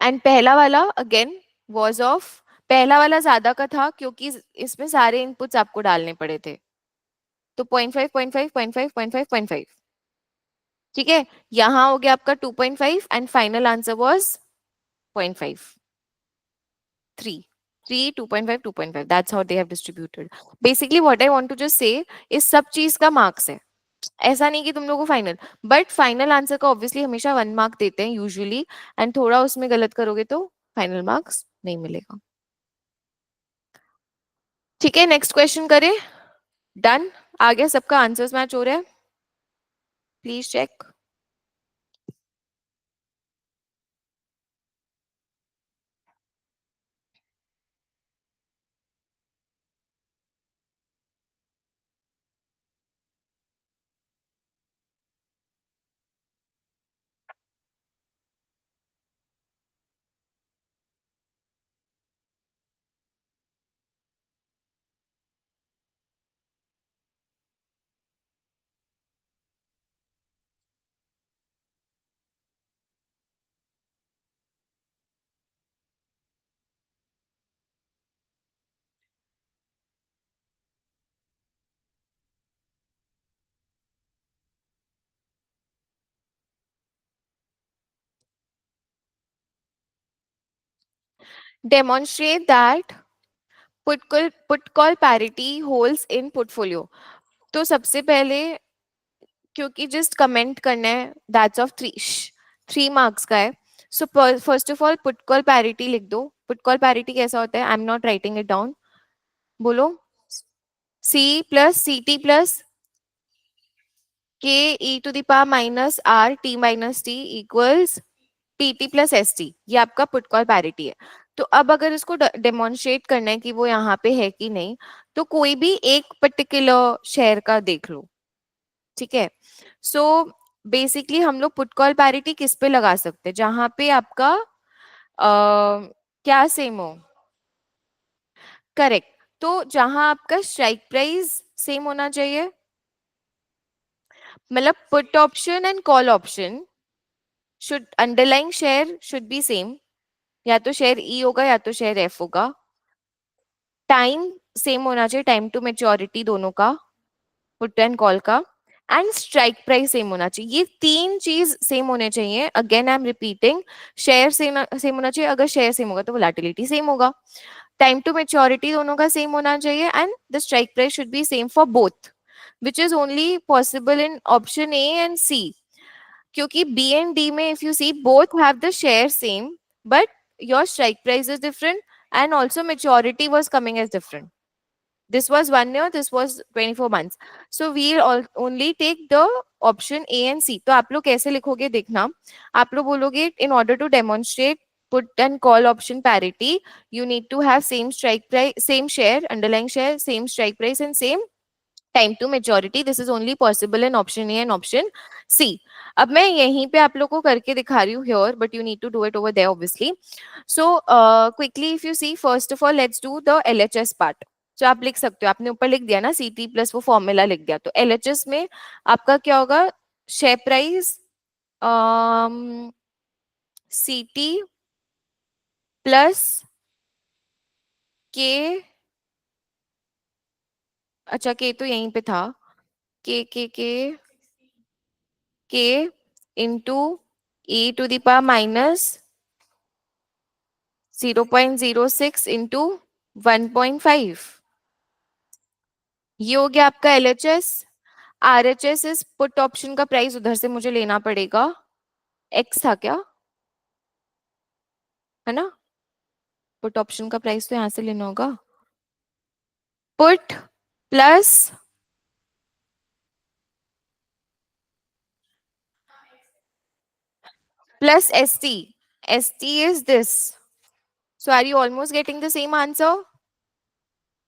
एंड पहला वाला अगेन वाज ऑफ, पहला वाला ज्यादा का था क्योंकि इसमें सारे इनपुट्स आपको डालने पड़े थे, तो 0.5 0.5 0.5 0.5 0.5, ठीक है? यहाँ हो गया आपका 2.5 and final answer was 0.5 3 3 2.5 2.5, that's how they have distributed। basically what I want to just say इस सब चीज का मार्क्स है, ऐसा नहीं कि तुम लोगों को फाइनल, बट फाइनल आंसर का ऑब्वियसली हमेशा 1 मार्क देते हैं यूजुअली, एंड थोड़ा उसमें गलत करोगे तो फाइनल मार्क्स नहीं मिलेगा, ठीक है? नेक्स्ट क्वेश्चन करें। डन, आ गया सबका, आंसर्स मैच हो रहा है, please check. Demonstrate that put call parity holds in portfolio। तो सबसे पहले क्योंकि जस्ट कमेंट करना है, दैट्स ऑफ 3 मार्क्स का है। So first of all put call parity लिख दो। पुट कॉल पैरिटी कैसा होता है, I am not writing it down, बोलो। C plus C T plus K E to the power minus R T minus T equals T T plus S T, ये आपका put call parity है। तो अब अगर इसको डेमोन्स्ट्रेट करना है कि वो यहाँ पे है कि नहीं, तो कोई भी एक पर्टिकुलर शेयर का देख लो, ठीक है? सो बेसिकली हम लोग पुट कॉल पैरिटी किस पे लगा सकते हैं, जहां पे आपका क्या सेम हो, करेक्ट। तो जहां आपका स्ट्राइक प्राइस सेम होना चाहिए, मतलब put option and call option should, underlying share should be same, या तो शेयर ई होगा या तो शेयर एफ होगा। टाइम सेम होना चाहिए, टाइम टू मेच्योरिटी दोनों का, पुट एंड कॉल का। एंड स्ट्राइक प्राइस सेम होना चाहिए. ये 3 चीज सेम होने चाहिए. Again I am repeating, share same होना चाहिए. अगर शेयर सेम होगा तो वोलेटिलिटी सेम होगा. टाइम टू मेच्योरिटी दोनों का सेम होना चाहिए. And the strike price should be same for both, which is only possible in option A and C. क्योंकि बी एंड डी में if you see both have the share same, but your strike price is different and also maturity was coming as different. This was 1 year, this was 24 months. So we'll only take the option A and C. तो आप लोग कैसे लिखोगे देखना. आप लोग बोलोगे in order to demonstrate put and call option parity, you need to have same strike price, same share, underlying share, same strike price and same time to maturity. This is only possible in option A and option C. अब मैं यहीं पे आप लोग को करके दिखा रही हूँ here, but you need to do it over there obviously. So quickly if you see, first of all let's do the LHS part. जो आप लिख सकते हो, आपने ऊपर लिख दिया ना CT प्लस वो फॉर्मूला लिख दिया. तो LHS में आपका क्या होगा, शेयर प्राइस CT प्लस के, अच्छा के तो यहीं पे था, के इंटू e⁻ -0.06 इंटू 1.5. ये हो गया आपका LHS. RHS इस पुट ऑप्शन का प्राइस उधर से मुझे लेना पड़ेगा. X था क्या, है ना? पुट ऑप्शन का प्राइस तो यहां से लेना होगा. Put plus ST. ST is this. So are you almost getting the same answer?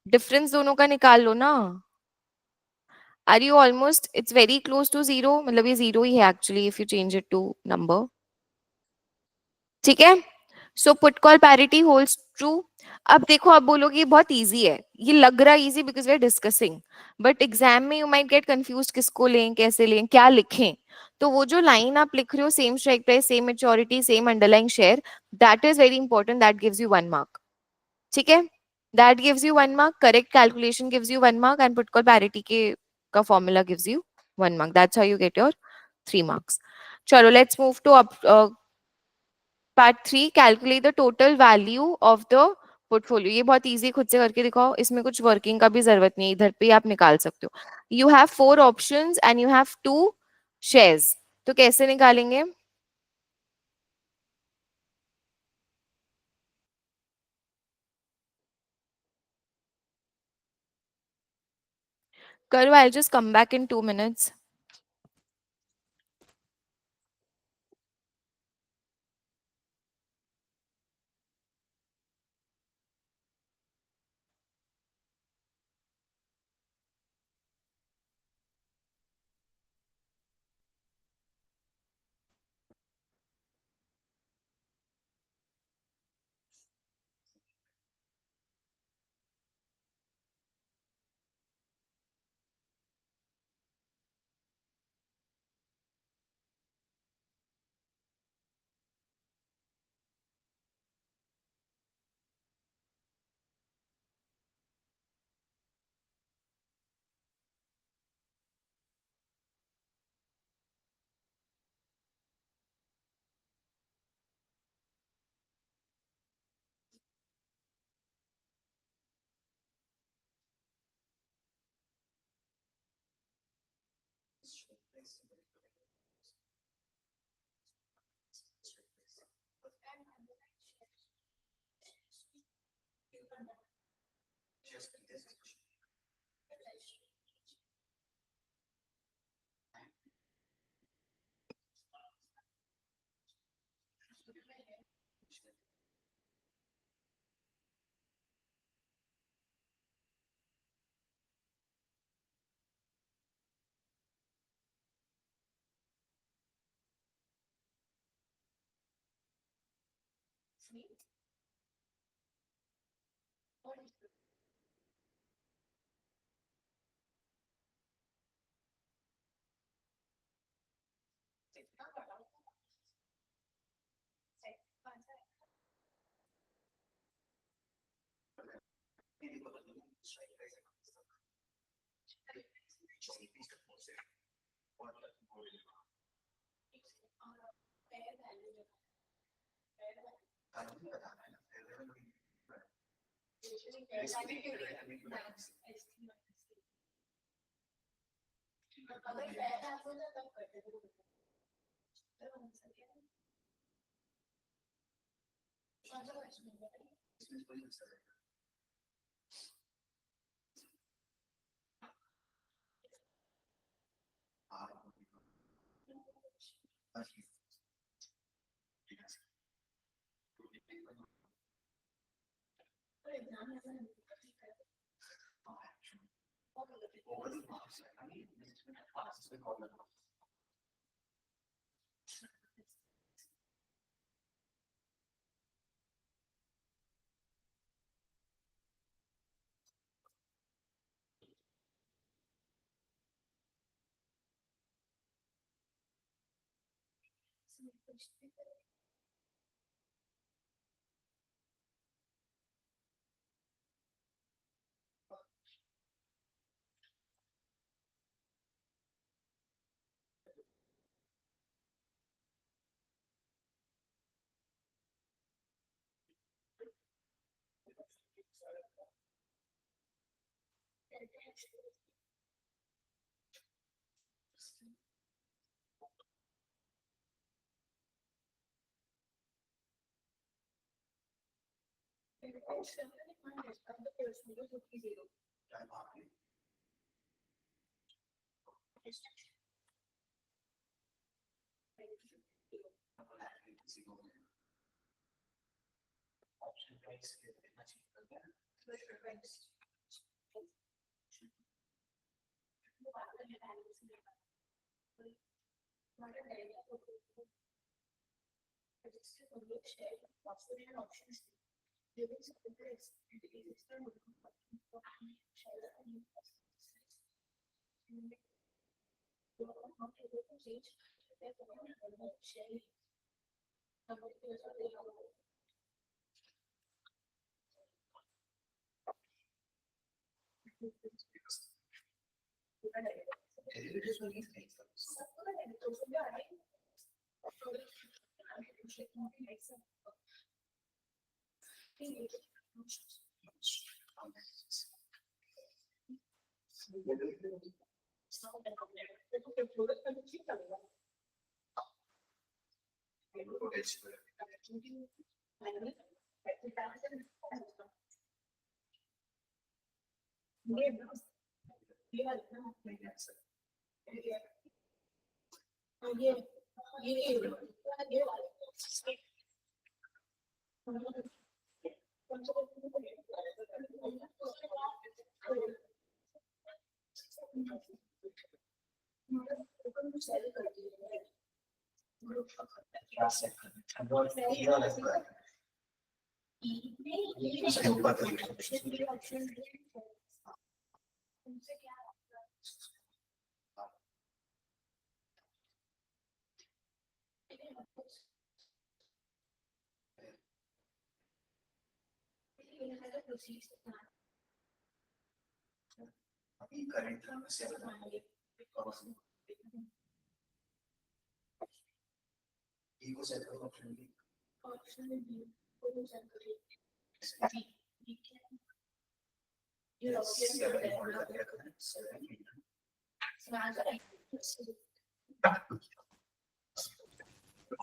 Difference दोनों का निकाल लो ना. Are you almost, it's very close to zero, मतलब ये zero ही है actually if you change it to number. ठीक है. So put call parity holds true. अब देखो, अब बोलोगे ये बहुत इजी है. ये लग रहा है easy because we are discussing, but exam में यू माइट गेट कंफ्यूज, किसको लें, कैसे लें, क्या लिखें. तो वो जो लाइन आप लिख रहे हो, same strike price, same maturity, same underlying share, that is very important. That gives you 1 mark. ठीक है, that gives you 1 mark. Correct calculation gives you 1 mark and put call parity के का formula gives you 1 mark. That's how you get your 3 marks. चलो let's move to part 3. Calculate the total value of the portfolio. ये बहुत easy, खुद से करके दिखाओ. इसमें कुछ वर्किंग का भी जरूरत नहीं है, इधर पे आप निकाल सकते हो. You have 4 options and you have 2 shares. तो कैसे निकालेंगे? करो, I just come back in 2 minutes.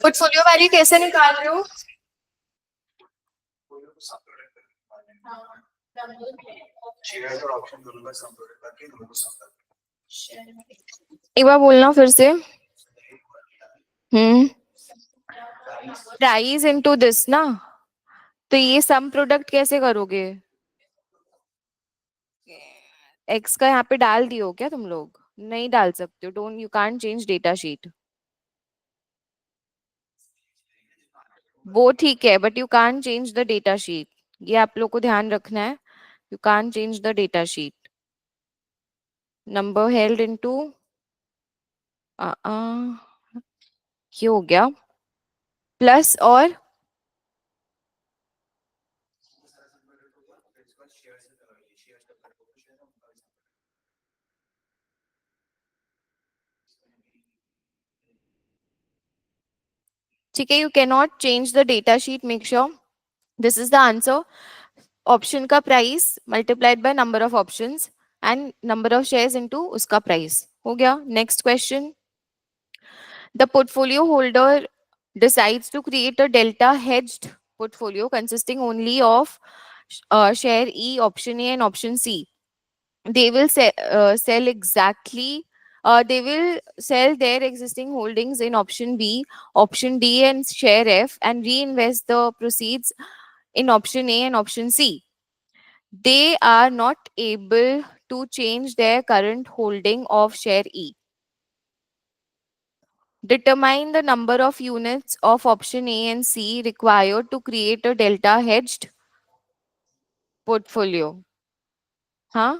Portfolio value कैसे निकाल रहे हो? एक बार बोलना फिर से। प्राइस इनटू दिस ना, तो ये सम प्रोडक्ट कैसे करोगे? एक्स का यहाँ पे डाल दियो क्या तुम लोग? नहीं डाल सकते हो, don't, you can't change data sheet. वो ठीक है, but you can't change the data sheet, ये आप लोग को ध्यान रखना है। You can't change the data sheet. Number held into ये हो गया प्लस, और ठीक है, you can not change the data sheet, make sure this is the answer. Option का price multiplied by number of options and number of shares into उसका price. हो गया. Next question. The portfolio holder decides to create a delta hedged portfolio consisting only of share E, option A, and option C. They will sell exactly. They will sell their existing holdings in option B, option D, and share F, and reinvest the proceeds in option A and option C. They are not able to change their current holding of share E. Determine the number of units of option A and C required to create a delta hedged portfolio. Huh?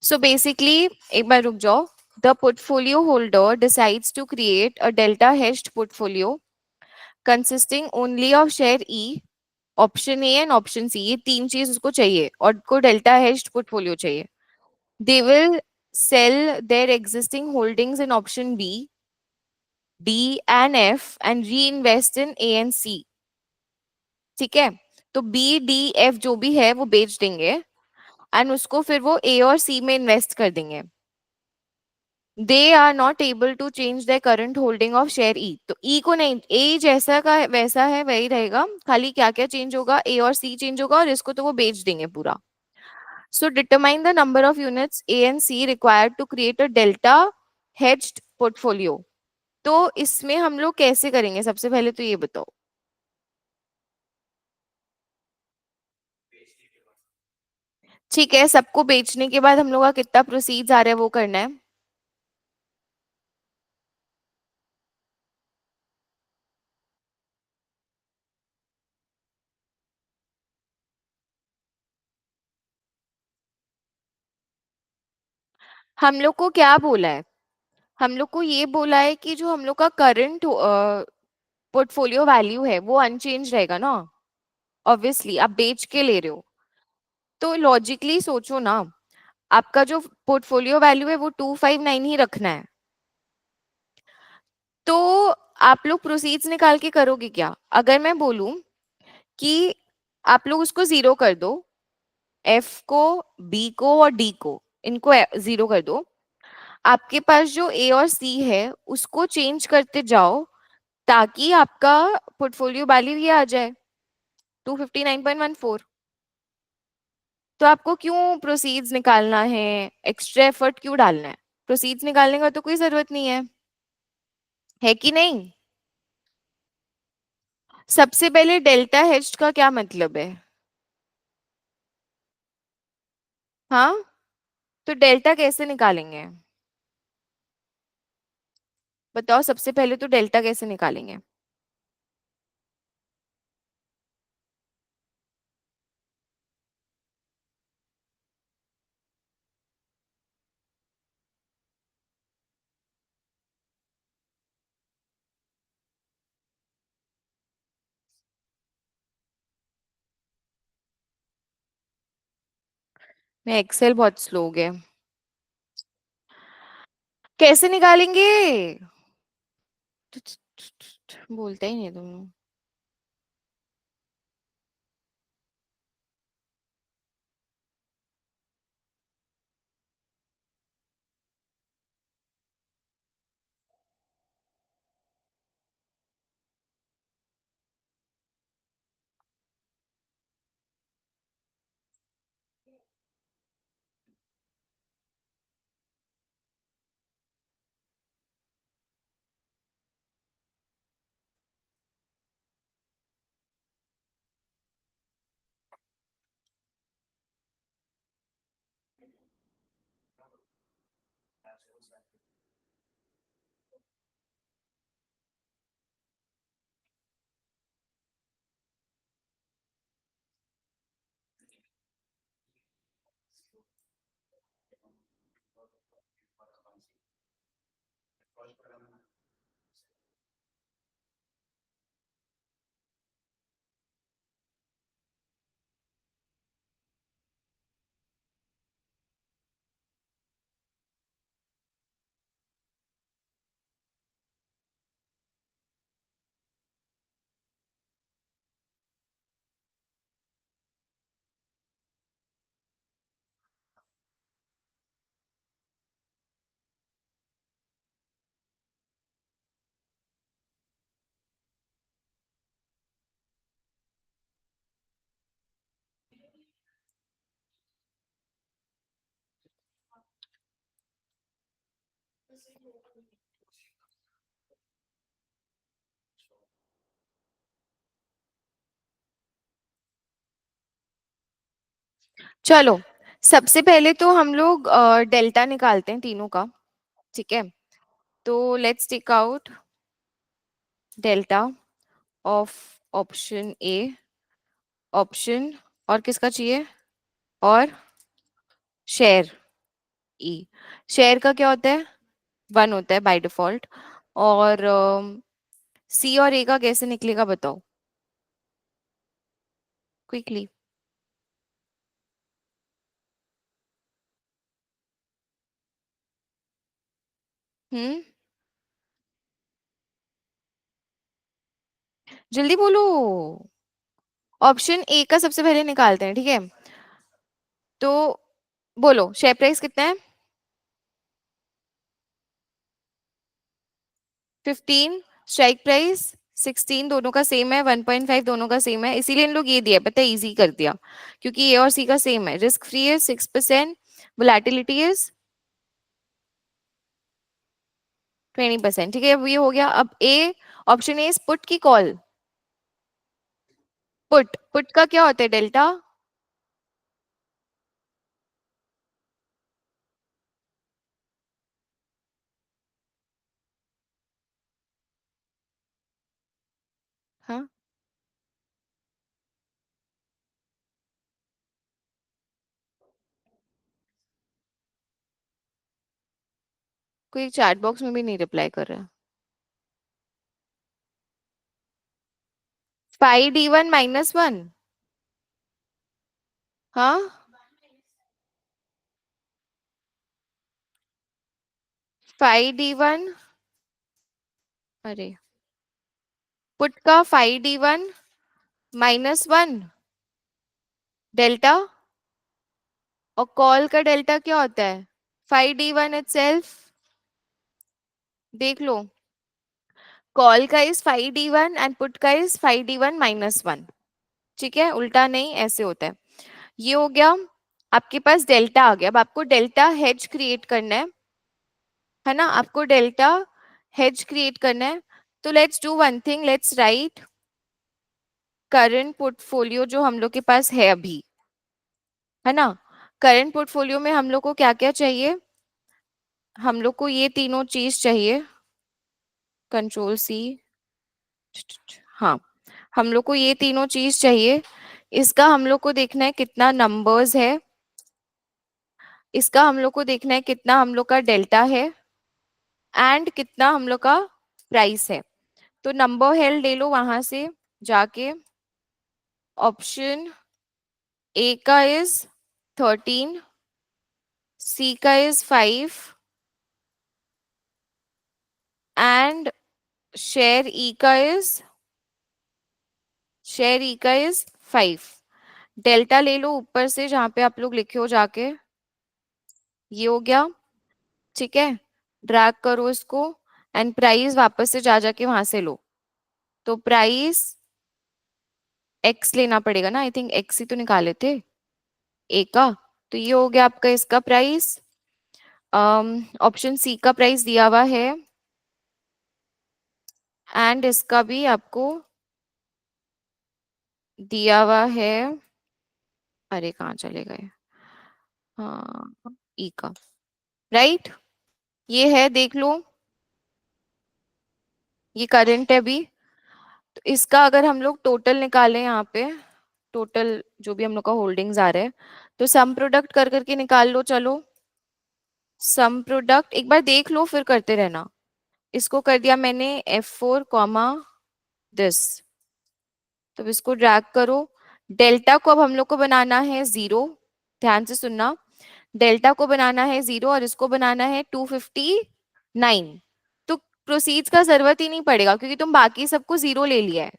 So basically, एक बार रुक जाओ. The portfolio holder decides to create a delta hedged portfolio consisting only of share E, option A and option C. ये तीन चीज उसको चाहिए और को delta hedged portfolio चाहिए. They will sell their existing holdings in option B, D and F and reinvest in A and C. ठीक है. तो बी डी एफ जो भी है वो बेच देंगे एंड उसको फिर वो ए और सी में इन्वेस्ट कर देंगे. They are not able to change the current holding of share E. तो ई को नहीं, ए जैसा का वैसा है वही रहेगा, खाली क्या क्या चेंज होगा, ए और सी चेंज होगा और इसको तो वो बेच देंगे पूरा. So determine the number of units A and C required to create a delta hedged portfolio. तो इसमें हम लोग कैसे करेंगे, सबसे पहले तो ये बताओ. ठीक है, सबको बेचने के बाद हम लोग का कितना प्रोसीड्स आ रहा है वो करना है. हम लोग को क्या बोला है, हम लोग को ये बोला है कि जो हम लोग का करंट पोर्टफोलियो वैल्यू है वो अनचेंज रहेगा ना. ऑब्वियसली आप बेच के ले रहे हो, तो लॉजिकली सोचो ना, आपका जो पोर्टफोलियो वैल्यू है वो 259 ही रखना है. तो आप लोग प्रोसीड्स निकाल के करोगे क्या. अगर मैं बोलूं कि आप लोग उसको जीरो कर दो, एफ को, बी को और डी को, इनको जीरो कर दो, आपके पास जो ए और सी है उसको चेंज करते जाओ ताकि आपका पोर्टफोलियो वैल्यू ये आ जाए 259.14. तो आपको क्यों प्रोसीड्स निकालना है, एक्स्ट्रा एफर्ट क्यों डालना है. प्रोसीड्स निकालने का तो कोई जरूरत नहीं है कि नहीं. सबसे पहले डेल्टा हेज्ड का क्या मतलब है. हाँ, तो डेल्टा कैसे निकालेंगे बताओ. सबसे पहले तो डेल्टा कैसे निकालेंगे. मैं एक्सेल बहुत स्लो हो गया. कैसे निकालेंगे, बोलते ही नहीं तुम. चलो, सबसे पहले तो हम लोग डेल्टा निकालते हैं तीनों का, ठीक है। तो let's take out delta of option A, option और किसका चाहिए, और शेयर ई। शेयर का क्या होता है, 1 होता है बाय डिफॉल्ट। और सी और ए का कैसे निकलेगा बताओ क्विकली। हम्म, जल्दी बोलो। ऑप्शन ए का सबसे पहले निकालते हैं, ठीक है। तो बोलो शेयर प्राइस कितना है, 15। स्ट्राइक प्राइस 16, दोनों का सेम है। 1.5 दोनों का सेम है, इसीलिए इन लोग ये दिया, पता है, इजी कर दिया, क्योंकि ए और सी का सेम है। रिस्क फ्री है 6%, वोलेटिलिटी इज 20%, ठीक है। अब ये हो गया। अब ए, ऑप्शन ए इज पुट की कॉल। पुट, पुट का क्या होता है, डेल्टा। हाँ, कोई चैट बॉक्स में भी नहीं रिप्लाई कर रहा है। 5d1 - 1। हाँ, 5d1, अरे पुट का 5d1 - 1 डेल्टा, और कॉल का डेल्टा क्या होता है, 5d1 itself। देख लो, कॉल का इज 5d1 एंड पुट का इज 5d1 - 1, ठीक है, उल्टा नहीं, ऐसे होता है। ये हो गया, आपके पास डेल्टा आ गया। अब आपको डेल्टा हेज क्रिएट करना है ना, आपको डेल्टा हेज क्रिएट करना है। तो let's do one thing, let's write current portfolio जो हम लोग के पास है अभी, है ना। करंट पोर्टफोलियो में हम लोग को क्या क्या चाहिए, हम लोग को ये तीनों चीज चाहिए। कंट्रोल सी, हाँ, हम लोग को ये तीनों चीज चाहिए। इसका हम लोग को देखना है कितना नंबर्स है, इसका हम लोग को देखना है कितना हम लोग का डेल्टा है, एंड कितना हम लोग का प्राइस है। तो नंबर हेल्ड ले लो वहां से जाके। ऑप्शन ए का इज 13, सी का इज 5 एंड शेयर ई का इज, शेयर ई का इज 5। डेल्टा ले लो ऊपर से जहां पे आप लोग लिखे हो जाके, ये हो गया, ठीक है। ड्रैग करो इसको, एंड प्राइस वापस से जा जाके वहां से लो। तो प्राइस एक्स लेना पड़ेगा ना, आई थिंक एक्स ही तो निकाले थे ए का। तो ये हो गया आपका इसका प्राइस। ऑप्शन सी का प्राइस दिया हुआ है, एंड इसका भी आपको दिया हुआ है। अरे कहाँ चले गए, हाँ, ई का, राइट। ये है, देख लो, ये करंट है अभी। तो इसका अगर हम लोग टोटल निकालें यहाँ पे, टोटल जो भी हम लोग का होल्डिंग्स आ रहे हैं, तो सम प्रोडक्ट कर करके निकाल लो। चलो, सम प्रोडक्ट एक बार देख लो, फिर करते रहना। इसको कर दिया मैंने F4 कॉमा दिस। तो इसको ड्रैग करो। डेल्टा को अब हम लोग को बनाना है 0, ध्यान से सुनना। डेल्टा को बनाना है 0 और इसको बनाना है 259। तो प्रोसीड्स का जरूरत ही नहीं पड़ेगा, क्योंकि तुम बाकी सबको 0 ले लिया है।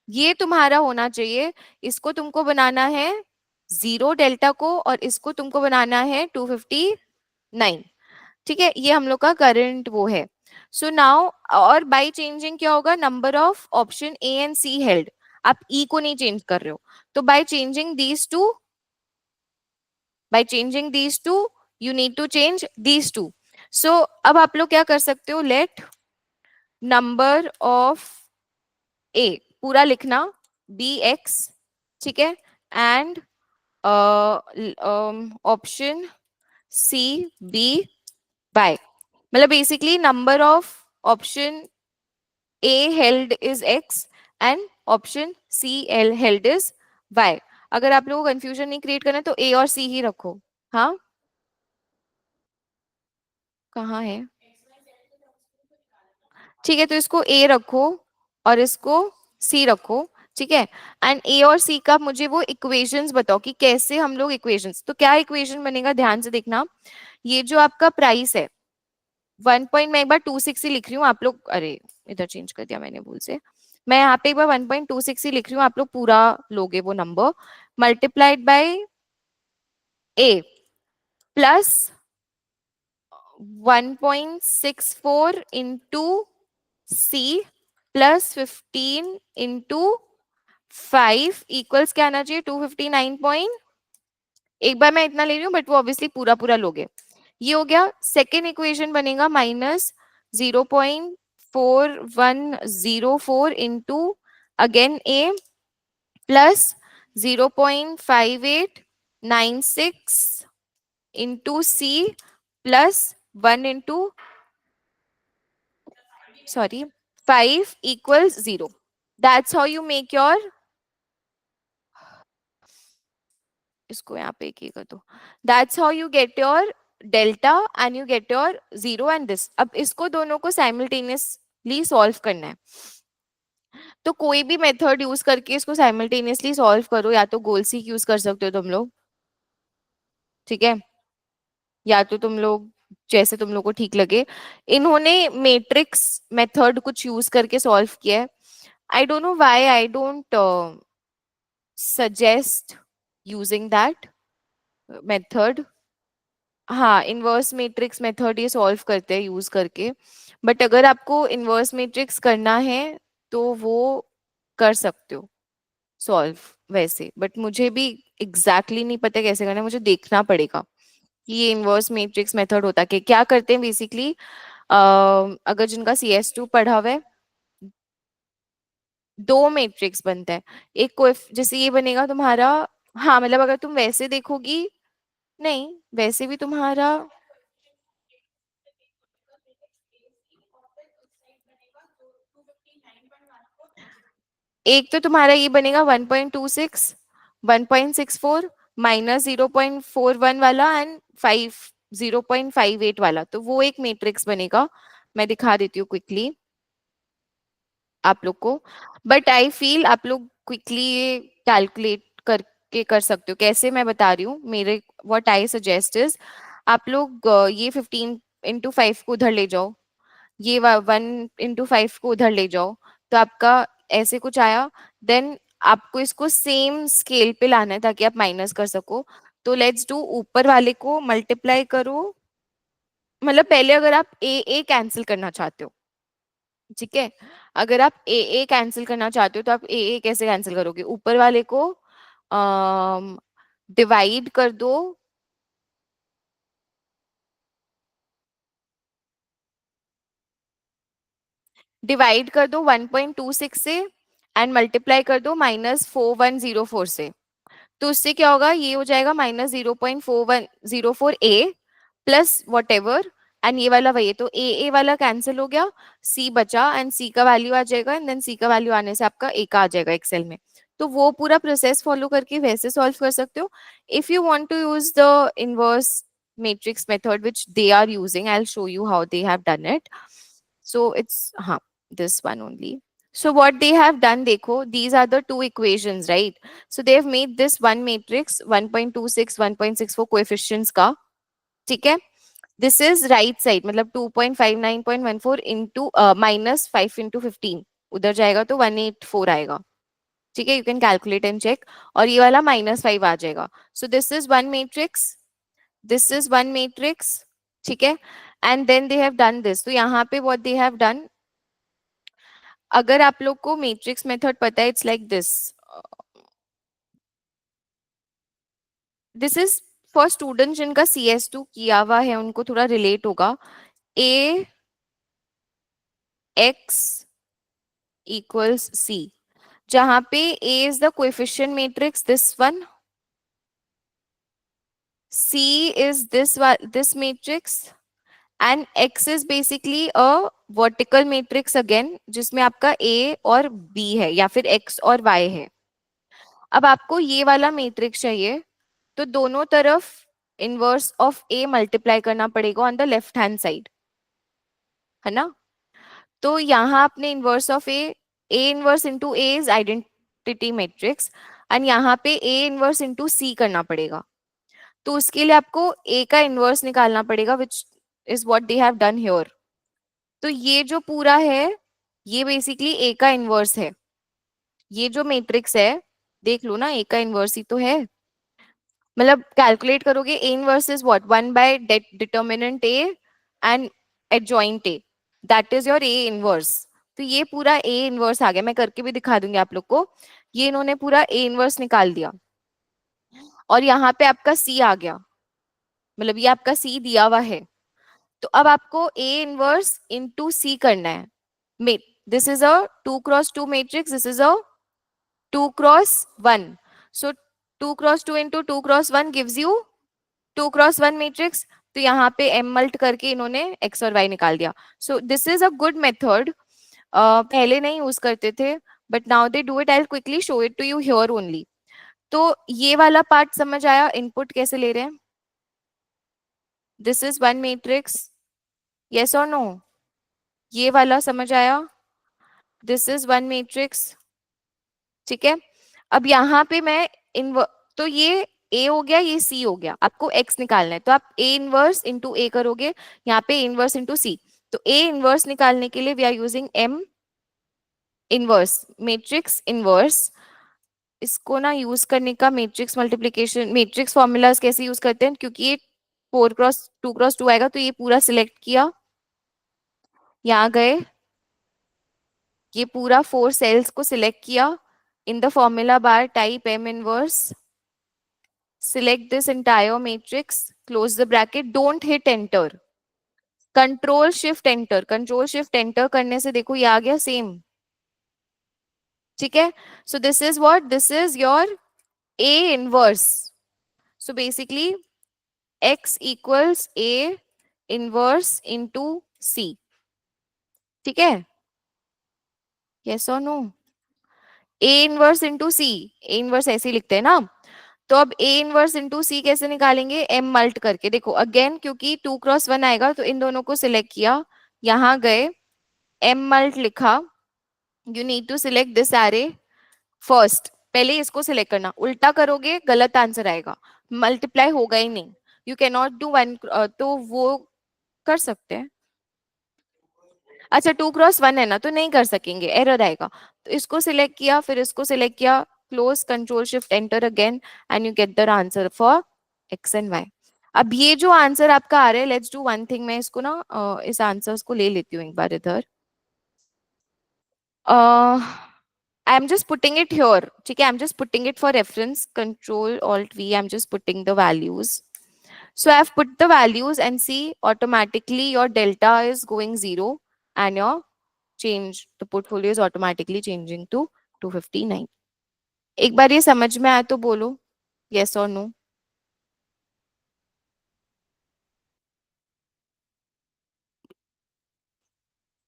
ये तुम्हारा होना चाहिए। इसको तुमको बनाना है 0 डेल्टा को, और इसको तुमको बनाना है 259, ठीक है। ये हम लोग का करंट वो है। सो नाउ, और बाय चेंजिंग क्या होगा, number of option A and C held. आप ई को नहीं चेंज कर रहे हो, तो by changing these two, by changing these two you need to change these two. सो अब आप लोग क्या कर सकते हो, लेट नंबर ऑफ ए पूरा लिखना बी एक्स, ठीक है, and option C B by, मतलब basically number of option A held is X and option C L held is Y. अगर आप लोगों को कंफ्यूजन नहीं क्रिएट करना है तो ए और सी ही रखो। हाँ, कहाँ है, ठीक है, तो इसको ए रखो और इसको सी रखो, ठीक है। एंड ए और सी का मुझे वो इक्वेशंस बताओ कि कैसे हम लोग इक्वेशंस, तो क्या इक्वेशन बनेगा, ध्यान से देखना। ये जो आपका प्राइस है 1 मैं एक बार 26 ही लिख रही हूँ, आप लोग, अरे इधर चेंज कर दिया मैंने भूल से, मैं यहाँ पे एक बार 1.26 ही लिख रही हूँ, आप लोग पूरा लोगे वो number, multiplied by A plus 1.64 into C plus 15 into 5 equals क्या आना चाहिए, 259 पॉइंट, एक बार मैं इतना ले रही हूँ बट वो ऑब्वियसली पूरा पूरा लोगे। ये हो गया। सेकेंड इक्वेशन बनेगा minus 0.4104 into again A plus 0.5896 into C plus 1 into sorry 5 equals 0। That's how you make your, इसको यहाँ पे एक ही कर दो, that's how you get your delta and you get your zero and this. अब इसको दोनों को साइमल्टेनियसली सॉल्व करना है, तो कोई भी मेथड यूज करके इसको साइमल्टेनियसली सॉल्व करो, या तो गोल सीक यूज कर सकते हो तुम लोग, ठीक है, या तो तुम लोग जैसे तुम लोग को ठीक लगे। इन्होंने मैट्रिक्स मेथड कुछ यूज करके सॉल्व किया है, I don't know why I don't suggest using that method. हाँ, इनवर्स मैट्रिक्स मेथड ये सॉल्व करते हैं यूज करके, बट अगर आपको इनवर्स मैट्रिक्स करना है तो वो कर सकते हो सॉल्व वैसे, बट मुझे भी एग्जैक्टली नहीं पता कैसे करना है, मुझे देखना पड़ेगा कि ये इनवर्स मैट्रिक्स मेथड होता है क्या करते हैं बेसिकली। अगर जिनका CS2 पढ़ा हुआ है, दो मैट्रिक्स बनता है, एक को जैसे ये बनेगा तुम्हारा, हाँ मतलब अगर तुम वैसे देखोगी, नहीं वैसे भी तुम्हारा, एक तो तुम्हारा ये बनेगा 1.26 1.64 माइनस 0.41 वाला एंड 0.58 वाला, तो वो एक मैट्रिक्स बनेगा। मैं दिखा देती हूँ क्विकली आप लोग को, बट आई फील आप लोग क्विकली ये कैलकुलेट करके कर सकते हो। कैसे, मैं बता रही हूँ, मेरे व्हाट आई सजेस्ट इज, आप लोग ये 15 into 5 को उधर ले जाओ, ये 1 into 5 को उधर ले जाओ, तो आपका ऐसे कुछ आया। देन आपको इसको सेम स्केल पे लाना है ताकि आप माइनस कर सको। तो लेट्स डू, ऊपर वाले को मल्टीप्लाई करो, मतलब पहले अगर आप ए कैंसिल करना चाहते हो, ठीक है, अगर आप ए कैंसिल करना चाहते हो तो आप ए कैसे कैंसिल करोगे, ऊपर वाले को डिवाइड कर दो, डिवाइड कर दो 1.26 से एंड मल्टीप्लाई कर दो -4104 से, तो उससे क्या होगा, ये हो जाएगा -0.4104 ए प्लस वट एवर, एंड ये वाला वही है, तो ए वाला कैंसिल हो गया, सी बचा एंड सी का वैल्यू आ जाएगा, एंड देन सी का वैल्यू आने से आपका ए का आ जाएगा एक्सेल में। तो वो पूरा प्रोसेस फॉलो करके वैसे सॉल्व कर सकते हो। If you want to use the inverse matrix method which they are using, I'll show you how they have done it. So it's this one only. So what they have done, देखो, these are the two equations, right? So they have made this one matrix 1.26 1.64 coefficients का, ठीक है, this is right side, मतलब 2.59.14 into -5 into 15 उधर जाएगा तो 184 आएगा, ठीक है, you can calculate and check, और ये वाला -5 आ जाएगा। So this is one matrix, this is one matrix, ठीक है, and then they have done this. तो यहाँ पे व्हाट दे हैव डन, अगर आप लोग को मैट्रिक्स मेथड पता है, it's like this, this is for student जिनका CS2 किया हुआ है, उनको थोड़ा रिलेट होगा। A x equals C, जहां पे A is the coefficient matrix, this one, C is this matrix, and X is basically a vertical matrix again, जिसमें आपका A और B है या फिर X और Y है. अब आपको ये वाला मैट्रिक्स चाहिए, तो दोनों तरफ इनवर्स ऑफ A मल्टीप्लाई करना पड़ेगा on the left hand side, है ना. तो यहाँ आपने inverse of A inverse into A is identity matrix, and यहाँ पे A इनवर्स इंटू C करना पड़ेगा. तो उसके लिए आपको A का इनवर्स निकालना पड़ेगा, which is what they have done here. तो ये जो पूरा है, ये बेसिकली A का इनवर्स है. ये जो मैट्रिक्स है, देख लो ना, A का इनवर्स ही तो है. मतलब कैलकुलेट करोगे, A inverse is what, 1 bye determinant A and adjoint A, that is your A inverse. तो ये पूरा A इनवर्स आ गया. मैं करके भी दिखा दूंगी आप लोग को. ये इन्होंने पूरा A इनवर्स निकाल दिया, और यहाँ पे आपका C आ गया, मतलब ये आपका C दिया हुआ है. तो अब आपको A इनवर्स इनटू C करना है. This is a 2x2 matrix, this is a 2x1. So 2x2 into 2x1 gives you 2x1 matrix. तो यहाँ पे m मल्ट करके इन्होंने x और y निकाल दिया. So this is a good method. पहले नहीं यूज करते थे, but now they do it. I will quickly show it to you here only. तो ये वाला पार्ट समझ आया, इनपुट कैसे ले रहे हैं. This is one matrix, yes और नो. ये वाला समझ आया, दिस इज वन मैट्रिक्स. ठीक है. अब यहाँ पे मैं तो ये A हो गया, ये C हो गया. आपको X निकालना है, तो आप A इनवर्स इंटू A करोगे, यहाँ पे A इनवर्स इंटू C. तो A इनवर्स निकालने के लिए we are using M inverse, matrix inverse. इसको ना यूज करने का, मैट्रिक्स मल्टीप्लीकेशन, मैट्रिक्स फॉर्मूलाज कैसे यूज करते हैं, क्योंकि ये 4x2 आएगा, तो ये पूरा सिलेक्ट किया, यहाँ गए, ये पूरा 4 सेल्स को सिलेक्ट किया. In the formula bar, type M inverse, select this entire matrix, close the bracket, don't hit enter. Control Shift Enter, Control Shift Enter करने से देखो ये आ गया सेम. ठीक है. So this is what, this is your A inverse. So basically X equals A inverse into C. ठीक है. Yes or no? A inverse into C, A inverse ऐसे ही लिखते हैं ना. तो अब A इनवर्स इंटू C कैसे निकालेंगे, M मल्ट करके. देखो अगेन, क्योंकि 2x1 आएगा, तो इन दोनों को सिलेक्ट किया, यहाँ गए, M मल्ट लिखा. You need to select this array first. पहले इसको सिलेक्ट करना, उल्टा करोगे गलत आंसर आएगा, मल्टीप्लाई होगा ही नहीं. You can not do one, तो वो कर सकते हैं. अच्छा 2x1 है ना, तो नहीं कर सकेंगे, एरर आएगा. तो इसको सिलेक्ट किया, फिर इसको सिलेक्ट किया, close, control shift enter again, and you get the answer for X and Y. अब ये जो आंसर आपका आ रहा है, लेट्स डू वन थिंग, मैं इसको ना इस आंसर्स को ले लेती हूँ एक बार इधर. आई am just putting it here. ठीक है, I am just putting it for reference. Control alt we, I am just putting the values. So I have put the values, and see automatically your delta is going 0 and your change, the portfolio is automatically changing to 259. एक बार ये समझ में आया तो बोलो yes or no.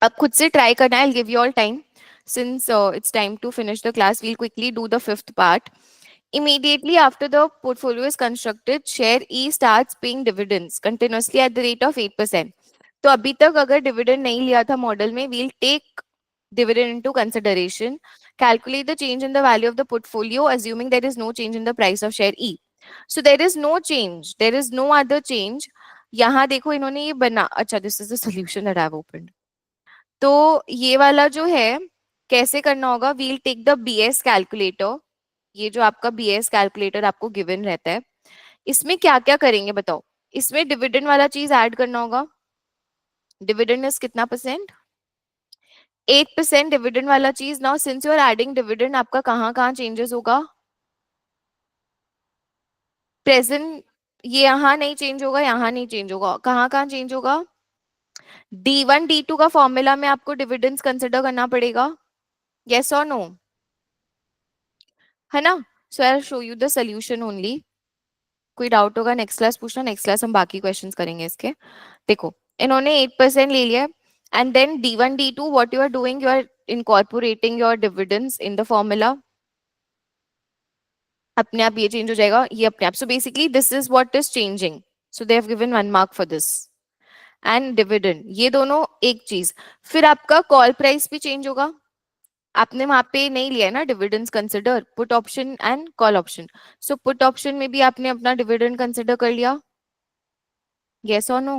अब खुद से ट्राई करना है. I'll give you all time since it's time to finish the class. We'll quickly do the fifth part. Immediately after the portfolio is constructed, share E starts paying dividends continuously at the rate of 8%. तो अभी तक अगर dividend नहीं लिया था model में, we'll take dividend into consideration. Calculate the change in the value of the portfolio assuming there is no change in the price of share E. So there is no change, there is no other change. यहाँ देखो इन्होंने ये बना, अच्छा this is the solution that I have opened. तो ये वाला जो है कैसे करना होगा, we'll take the BS calculator. ये जो आपका BS कैलकुलेटर आपको गिवन रहता है, इसमें क्या क्या करेंगे बताओ. इसमें डिविडेंड वाला चीज ऐड करना होगा. डिविडेंड इज कितना परसेंट, 8% डिविडेंड वाला चीज. Now since you are adding dividend, आपका कहाँ कहाँ चेंजेस होगा, प्रेजेंट, ये यहाँ नहीं चेंज होगा, यहाँ नहीं चेंज होगा, कहाँ कहाँ चेंज होगा, D1 D2 का फॉर्मूला में आपको डिविडेंड्स कंसिडर करना पड़ेगा, yes or no, है ना? So I will show you the solution only. कोई डाउट होगा नेक्स्ट क्लास पूछना, नेक्स्ट क्लास हम बाकी क्वेश्चंस करेंगे इसके. देखो इन्होंने 8% ले लिया, and then D1 D2 what you are doing, you are incorporating your dividends in the formula. अपने आप ये चेंज हो जाएगा, ये अपने आप. So basically this is what is changing, so they have given 1 mark for this. And dividend, ये दोनों एक चीज. फिर आपका कॉल प्राइस भी चेंज होगा. आपने वहां पे नहीं लिया है ना dividends consider, put option and call option. So put option में भी आपने अपना डिविडेंड कंसिडर कर लिया, यस और नो?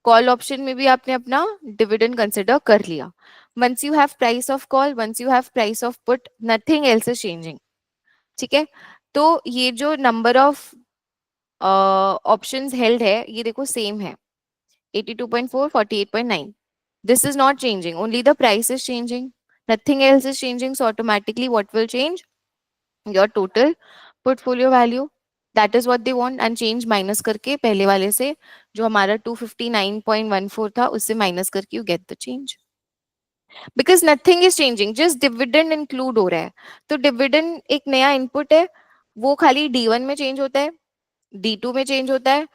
कॉल ऑप्शन में भी आपने अपना डिविडेंड कंसिडर कर लिया. Once you have price of call, once you have price of put, nothing else is changing. ठीक है, तो ये जो नंबर ऑफ ऑप्शंस हेल्ड है ये देखो सेम है, 82.4, 48.9. This is not changing, only the price is changing, nothing else is changing. So automatically what will change? Your total portfolio value. That is what they want. And change minus करके पहले वाले से जो हमारा 259.14 था उससे minus करके you get the change. Because nothing is changing, just dividend include हो रहा है. तो dividend एक नया input है, वो खाली D1 में change होता है, D2 में change होता है,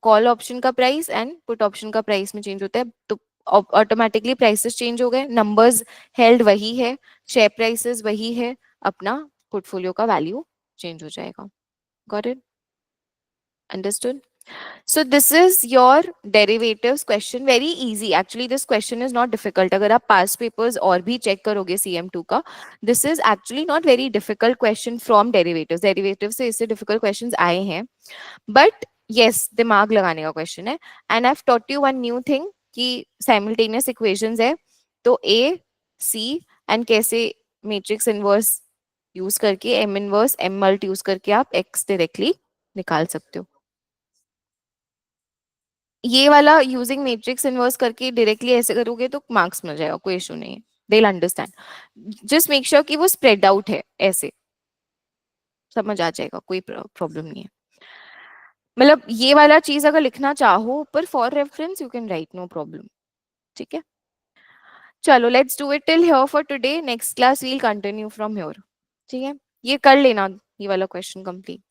कॉल ऑप्शन का प्राइस एंड पुट ऑप्शन का प्राइस में चेंज होता है. तो ऑटोमेटिकली प्राइसेस चेंज हो गए, नंबर्स हेल्ड वही है, शेयर प्राइसेस वही है, अपना पोर्टफोलियो का वैल्यू चेंज हो जाएगा. Got it? Understood? So this is your derivatives question, very easy actually. This question is not difficult. अगर आप past papers और भी check करोगे CM2 का, this is actually not very difficult question from derivatives. Derivatives से इससे difficult questions आए हैं, but yes दिमाग लगाने का question है. And I've taught you one new thing कि simultaneous equations है, तो A, C and कैसे matrix inverse use करके M inverse M mult use करके आप X directly निकाल सकते हो. ये वाला यूजिंग मैट्रिक्स इनवर्स करके डायरेक्टली ऐसे करोगे तो मार्क्स मिल जाएगा, कोई इशू नहीं है, they will understand. Just make sure कि वो स्प्रेड आउट है, ऐसे समझ आ जाएगा, कोई प्रॉब्लम नहीं है. मतलब ये वाला चीज अगर लिखना चाहो पर for reference you can write, no problem. ठीक है, चलो let's do it till here for today. Next class we'll continue from here. ठीक है, ये कर लेना ये वाला क्वेश्चन कंप्लीट.